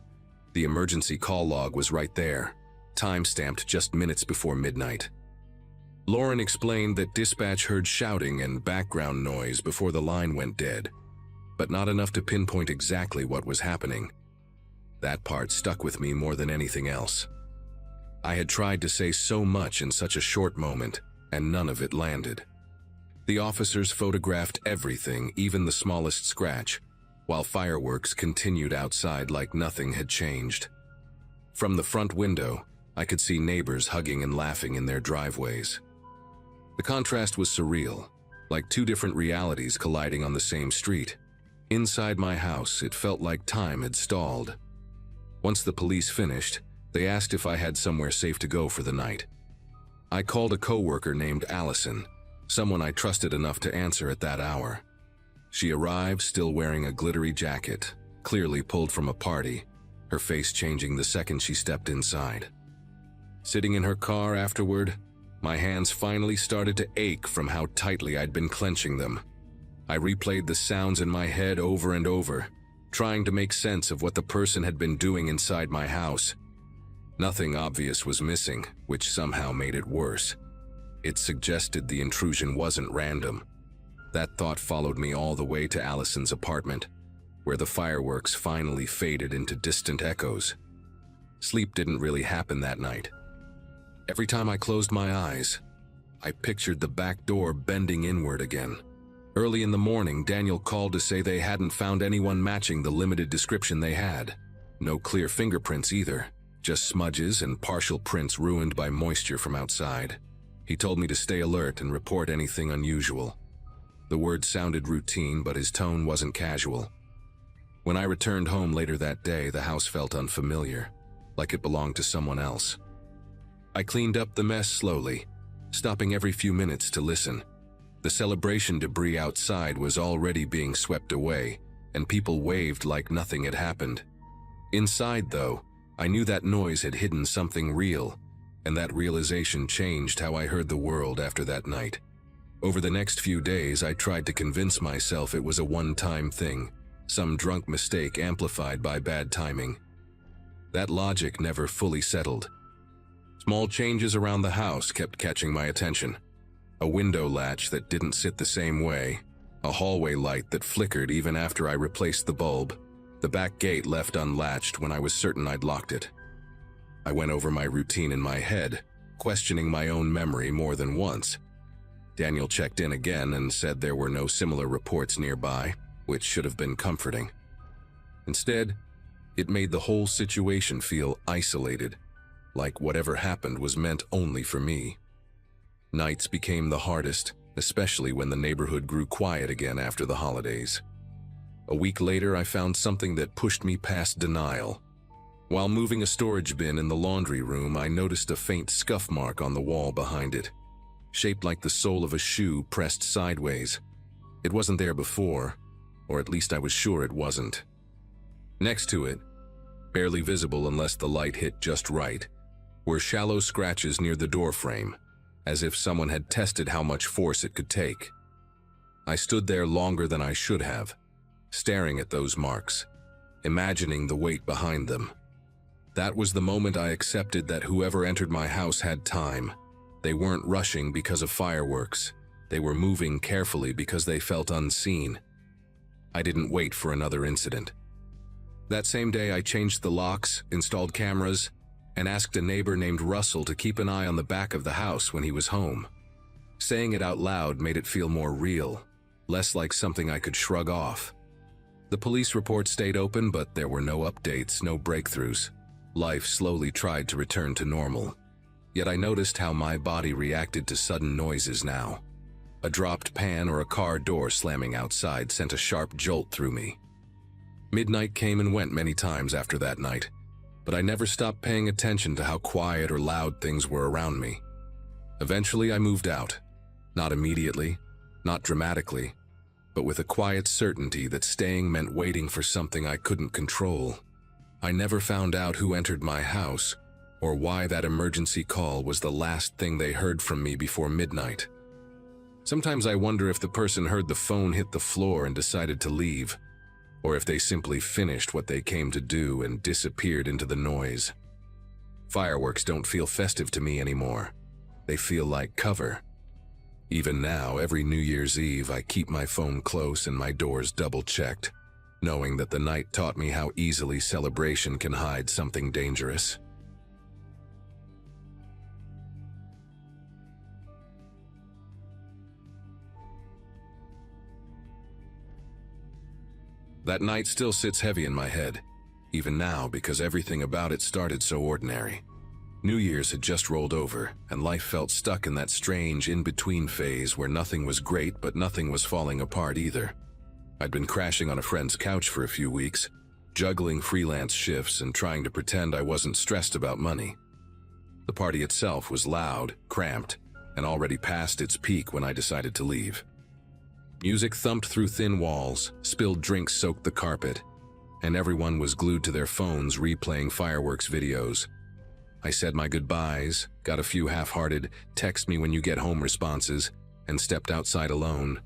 [SPEAKER 1] The emergency call log was right there, time-stamped just minutes before midnight. Lauren explained that dispatch heard shouting and background noise before the line went dead, but not enough to pinpoint exactly what was happening. That part stuck with me more than anything else. I had tried to say so much in such a short moment, and none of it landed. The officers photographed everything, even the smallest scratch, while fireworks continued outside like nothing had changed. From the front window, I could see neighbors hugging and laughing in their driveways. The contrast was surreal, like two different realities colliding on the same street. Inside my house, it felt like time had stalled. Once the police finished, they asked if I had somewhere safe to go for the night. I called a coworker named Allison, someone I trusted enough to answer at that hour. She arrived still wearing a glittery jacket, clearly pulled from a party, her face changing the second she stepped inside. Sitting in her car afterward, My hands finally started to ache from how tightly I'd been clenching them. I replayed the sounds in my head over and over, trying to make sense of what the person had been doing inside my house. Nothing obvious was missing, which somehow made it worse. It suggested the intrusion wasn't random. That thought followed me all the way to Allison's apartment, where the fireworks finally faded into distant echoes. Sleep didn't really happen that night. Every time I closed my eyes, I pictured the back door bending inward again. Early in the morning, Daniel called to say they hadn't found anyone matching the limited description they had. No clear fingerprints either, just smudges and partial prints ruined by moisture from outside. He told me to stay alert and report anything unusual. The words sounded routine, but his tone wasn't casual. When I returned home later that day, the house felt unfamiliar, like it belonged to someone else. I cleaned up the mess slowly, stopping every few minutes to listen. The celebration debris outside was already being swept away, and people waved like nothing had happened. Inside, though, I knew that noise had hidden something real, and that realization changed how I heard the world after that night. Over the next few days, I tried to convince myself it was a one-time thing, some drunk mistake amplified by bad timing. That logic never fully settled. Small changes around the house kept catching my attention. A window latch that didn't sit the same way, a hallway light that flickered even after I replaced the bulb, the back gate left unlatched when I was certain I'd locked it. I went over my routine in my head, questioning my own memory more than once. Daniel checked in again and said there were no similar reports nearby, which should have been comforting. Instead, it made the whole situation feel isolated, like whatever happened was meant only for me. Nights became the hardest, especially when the neighborhood grew quiet again after the holidays. A week later, I found something that pushed me past denial. While moving a storage bin in the laundry room, I noticed a faint scuff mark on the wall behind it, shaped like the sole of a shoe pressed sideways. It wasn't there before, or at least I was sure it wasn't. Next to it, barely visible unless the light hit just right, were shallow scratches near the doorframe, as if someone had tested how much force it could take. I stood there longer than I should have, staring at those marks, imagining the weight behind them. That was the moment I accepted that whoever entered my house had time. They weren't rushing because of fireworks. They were moving carefully because they felt unseen. I didn't wait for another incident. That same day, I changed the locks, installed cameras, and asked a neighbor named Russell to keep an eye on the back of the house when he was home. Saying it out loud made it feel more real, less like something I could shrug off. The police report stayed open, but there were no updates, no breakthroughs. Life slowly tried to return to normal. Yet I noticed how my body reacted to sudden noises now. A dropped pan or a car door slamming outside sent a sharp jolt through me. Midnight came and went many times after that night, but I never stopped paying attention to how quiet or loud things were around me. Eventually I moved out. Not immediately, not dramatically, but with a quiet certainty that staying meant waiting for something I couldn't control. I never found out who entered my house, or why that emergency call was the last thing they heard from me before midnight. Sometimes I wonder if the person heard the phone hit the floor and decided to leave, or if they simply finished what they came to do and disappeared into the noise. Fireworks don't feel festive to me anymore. They feel like cover. Even now, every New Year's Eve, I keep my phone close and my doors double-checked, knowing that the night taught me how easily celebration can hide something dangerous. That night still sits heavy in my head, even now, because everything about it started so ordinary. New Year's had just rolled over, and life felt stuck in that strange in-between phase where nothing was great but nothing was falling apart either. I'd been crashing on a friend's couch for a few weeks, juggling freelance shifts and trying to pretend I wasn't stressed about money. The party itself was loud, cramped, and already past its peak when I decided to leave. Music thumped through thin walls, spilled drinks soaked the carpet, and everyone was glued to their phones replaying fireworks videos. I said my goodbyes, got a few half-hearted "text me when you get home" responses, and stepped outside alone.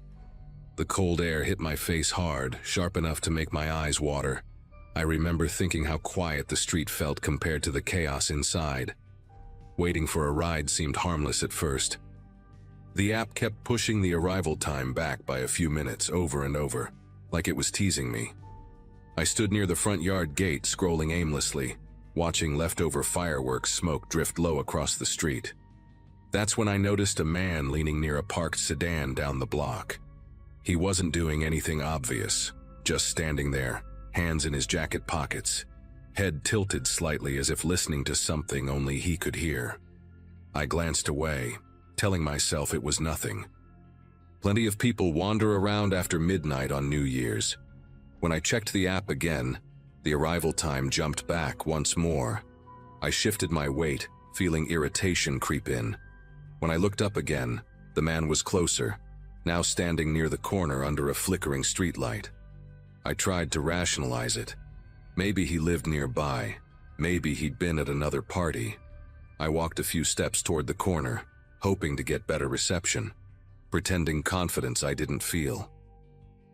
[SPEAKER 1] The cold air hit my face hard, sharp enough to make my eyes water. I remember thinking how quiet the street felt compared to the chaos inside. Waiting for a ride seemed harmless at first. The app kept pushing the arrival time back by a few minutes over and over, like it was teasing me. I stood near the front yard gate, scrolling aimlessly, watching leftover fireworks smoke drift low across the street. That's when I noticed a man leaning near a parked sedan down the block. He wasn't doing anything obvious, just standing there, hands in his jacket pockets, head tilted slightly as if listening to something only he could hear. I glanced away, telling myself it was nothing. Plenty of people wander around after midnight on New Year's. When I checked the app again, the arrival time jumped back once more. I shifted my weight, feeling irritation creep in. When I looked up again, the man was closer, now standing near the corner under a flickering streetlight. I tried to rationalize it. Maybe he lived nearby. Maybe he'd been at another party. I walked a few steps toward the corner, hoping to get better reception, pretending confidence I didn't feel.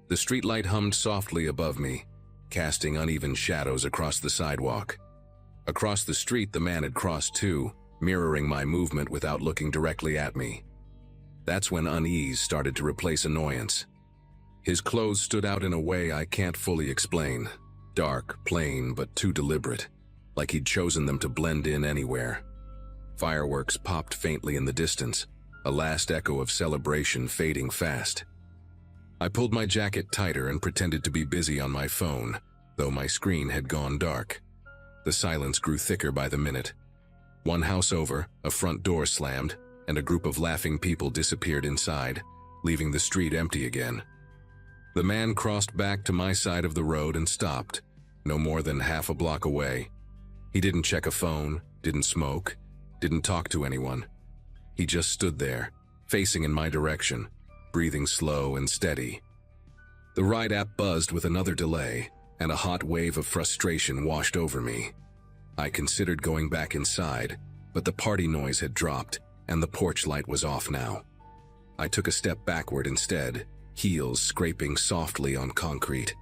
[SPEAKER 1] The streetlight hummed softly above me, casting uneven shadows across the sidewalk. Across the street, the man had crossed too, mirroring my movement without looking directly at me. That's when unease started to replace annoyance. His clothes stood out in a way I can't fully explain. Dark, plain, but too deliberate, like he'd chosen them to blend in anywhere. Fireworks popped faintly in the distance, a last echo of celebration fading fast. I pulled my jacket tighter and pretended to be busy on my phone, though my screen had gone dark. The silence grew thicker by the minute. One house over, a front door slammed, and a group of laughing people disappeared inside, leaving the street empty again. The man crossed back to my side of the road and stopped, no more than half a block away. He didn't check a phone, didn't smoke, didn't talk to anyone. He just stood there, facing in my direction, breathing slow and steady. The ride app buzzed with another delay, and a hot wave of frustration washed over me. I considered going back inside, but the party noise had dropped, and the porch light was off now. I took a step backward instead, heels scraping softly on concrete.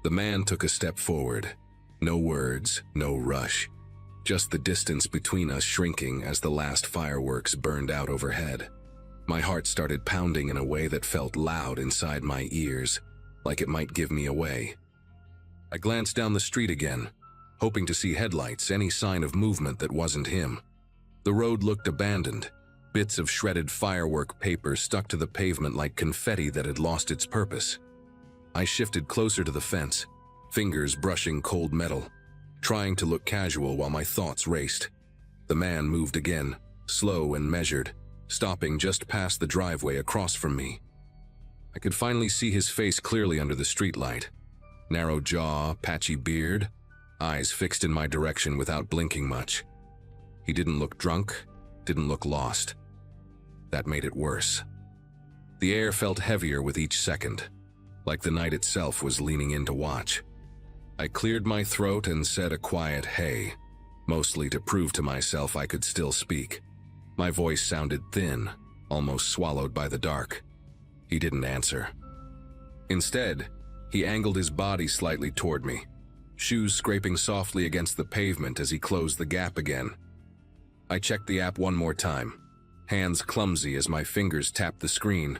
[SPEAKER 1] The man took a step forward. No words, no rush. Just the distance between us shrinking as the last fireworks burned out overhead. My heart started pounding in a way that felt loud inside my ears, like it might give me away. I glanced down the street again, hoping to see headlights, any sign of movement that wasn't him. The road looked abandoned. Bits of shredded firework paper stuck to the pavement like confetti that had lost its purpose. I shifted closer to the fence, fingers brushing cold metal, trying to look casual while my thoughts raced. The man moved again, slow and measured, stopping just past the driveway across from me. I could finally see his face clearly under the streetlight. Narrow jaw, patchy beard, eyes fixed in my direction without blinking much. He didn't look drunk, didn't look lost. That made it worse. The air felt heavier with each second, like the night itself was leaning in to watch. I cleared my throat and said a quiet "hey," mostly to prove to myself I could still speak. My voice sounded thin, almost swallowed by the dark. He didn't answer. Instead, he angled his body slightly toward me, shoes scraping softly against the pavement as he closed the gap again. I checked the app one more time, hands clumsy as my fingers tapped the screen,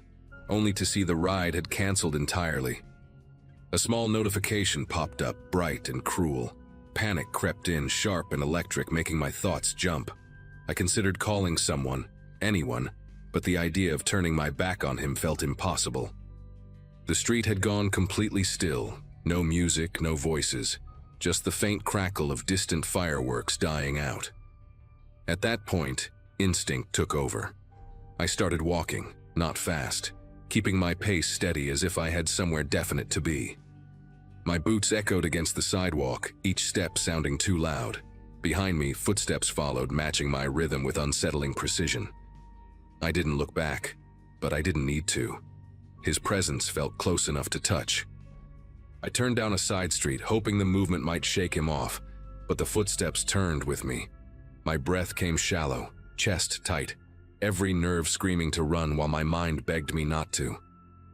[SPEAKER 1] only to see the ride had canceled entirely. A small notification popped up, bright and cruel. Panic crept in, sharp and electric, making my thoughts jump. I considered calling someone, anyone, but the idea of turning my back on him felt impossible. The street had gone completely still, no music, no voices, just the faint crackle of distant fireworks dying out. At that point, instinct took over. I started walking, not fast, keeping my pace steady as if I had somewhere definite to be. My boots echoed against the sidewalk, each step sounding too loud. Behind me, footsteps followed, matching my rhythm with unsettling precision. I didn't look back, but I didn't need to. His presence felt close enough to touch. I turned down a side street, hoping the movement might shake him off, but the footsteps turned with me. My breath came shallow, chest tight, every nerve screaming to run while my mind begged me not to.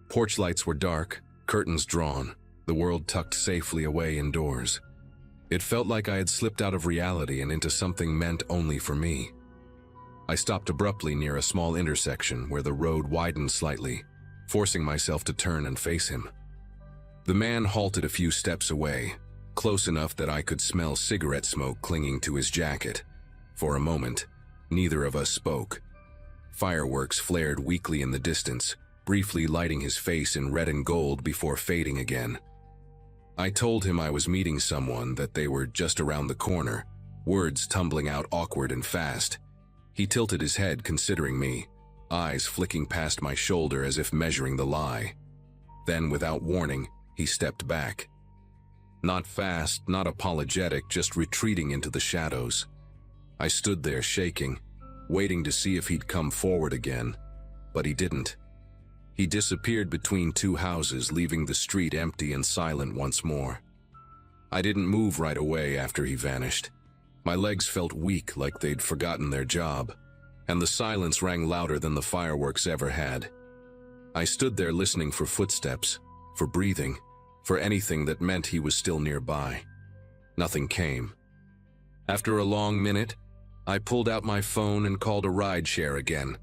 [SPEAKER 1] Porch lights were dark, curtains drawn, the world tucked safely away indoors. It felt like I had slipped out of reality and into something meant only for me. I stopped abruptly near a small intersection where the road widened slightly, forcing myself to turn and face him. The man halted a few steps away, close enough that I could smell cigarette smoke clinging to his jacket. For a moment, neither of us spoke. Fireworks flared weakly in the distance, briefly lighting his face in red and gold before fading again. I told him I was meeting someone, that they were just around the corner, words tumbling out awkward and fast. He tilted his head, considering me, eyes flicking past my shoulder as if measuring the lie. Then, without warning, he stepped back. Not fast, not apologetic, just retreating into the shadows. I stood there shaking, waiting to see if he'd come forward again, but he didn't. He disappeared between two houses, leaving the street empty and silent once more. I didn't move right away after he vanished. My legs felt weak, like they'd forgotten their job, and the silence rang louder than the fireworks ever had. I stood there listening for footsteps, for breathing, for anything that meant he was still nearby. Nothing came. After a long minute, I pulled out my phone and called a rideshare again,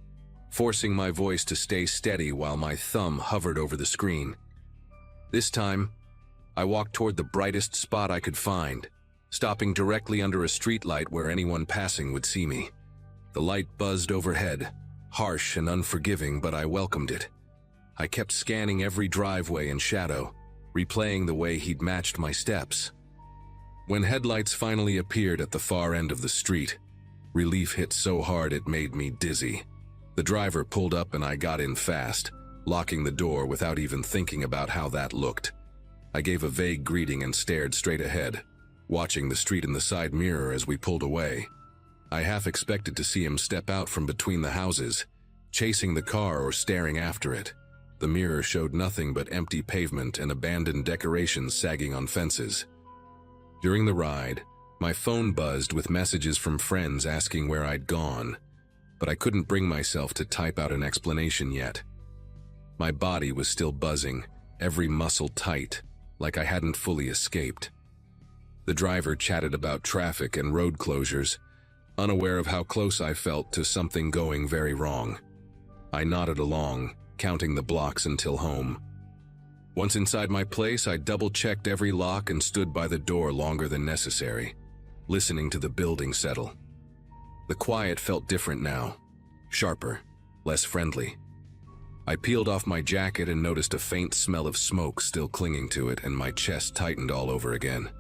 [SPEAKER 1] forcing my voice to stay steady while my thumb hovered over the screen. This time, I walked toward the brightest spot I could find, stopping directly under a streetlight where anyone passing would see me. The light buzzed overhead, harsh and unforgiving, but I welcomed it. I kept scanning every driveway and shadow, replaying the way he'd matched my steps. When headlights finally appeared at the far end of the street, relief hit so hard it made me dizzy. The driver pulled up and I got in fast, locking the door without even thinking about how that looked. I gave a vague greeting and stared straight ahead, watching the street in the side mirror as we pulled away. I half expected to see him step out from between the houses, chasing the car or staring after it. The mirror showed nothing but empty pavement and abandoned decorations sagging on fences. During the ride, my phone buzzed with messages from friends asking where I'd gone, but I couldn't bring myself to type out an explanation yet. My body was still buzzing, every muscle tight, like I hadn't fully escaped. The driver chatted about traffic and road closures, unaware of how close I felt to something going very wrong. I nodded along, counting the blocks until home. Once inside my place, I double-checked every lock and stood by the door longer than necessary, listening to the building settle. The quiet felt different now, sharper, less friendly. I peeled off my jacket and noticed a faint smell of smoke still clinging to it, and my chest tightened all over again.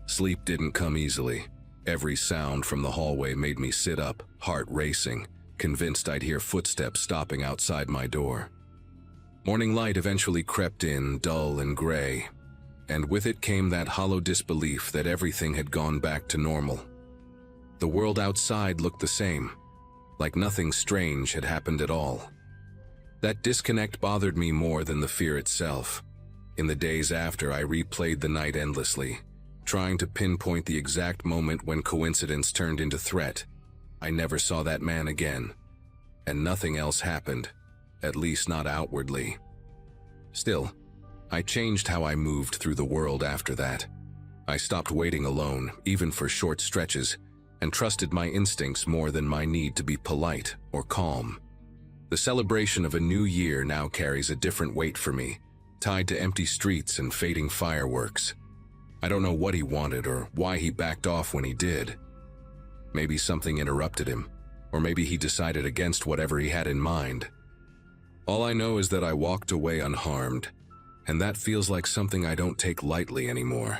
[SPEAKER 1] Sleep didn't come easily. Every sound from the hallway made me sit up, heart racing, convinced I'd hear footsteps stopping outside my door. Morning light eventually crept in, dull and gray, and with it came that hollow disbelief that everything had gone back to normal. The world outside looked the same, like nothing strange had happened at all. That disconnect bothered me more than the fear itself. In the days after, I replayed the night endlessly, trying to pinpoint the exact moment when coincidence turned into threat. I never saw that man again, and nothing else happened, at least not outwardly. Still, I changed how I moved through the world after that. I stopped waiting alone, even for short stretches, and trusted my instincts more than my need to be polite or calm. The celebration of a new year now carries a different weight for me, tied to empty streets and fading fireworks. I don't know what he wanted or why he backed off when he did. Maybe something interrupted him, or maybe he decided against whatever he had in mind. All I know is that I walked away unharmed, and that feels like something I don't take lightly anymore.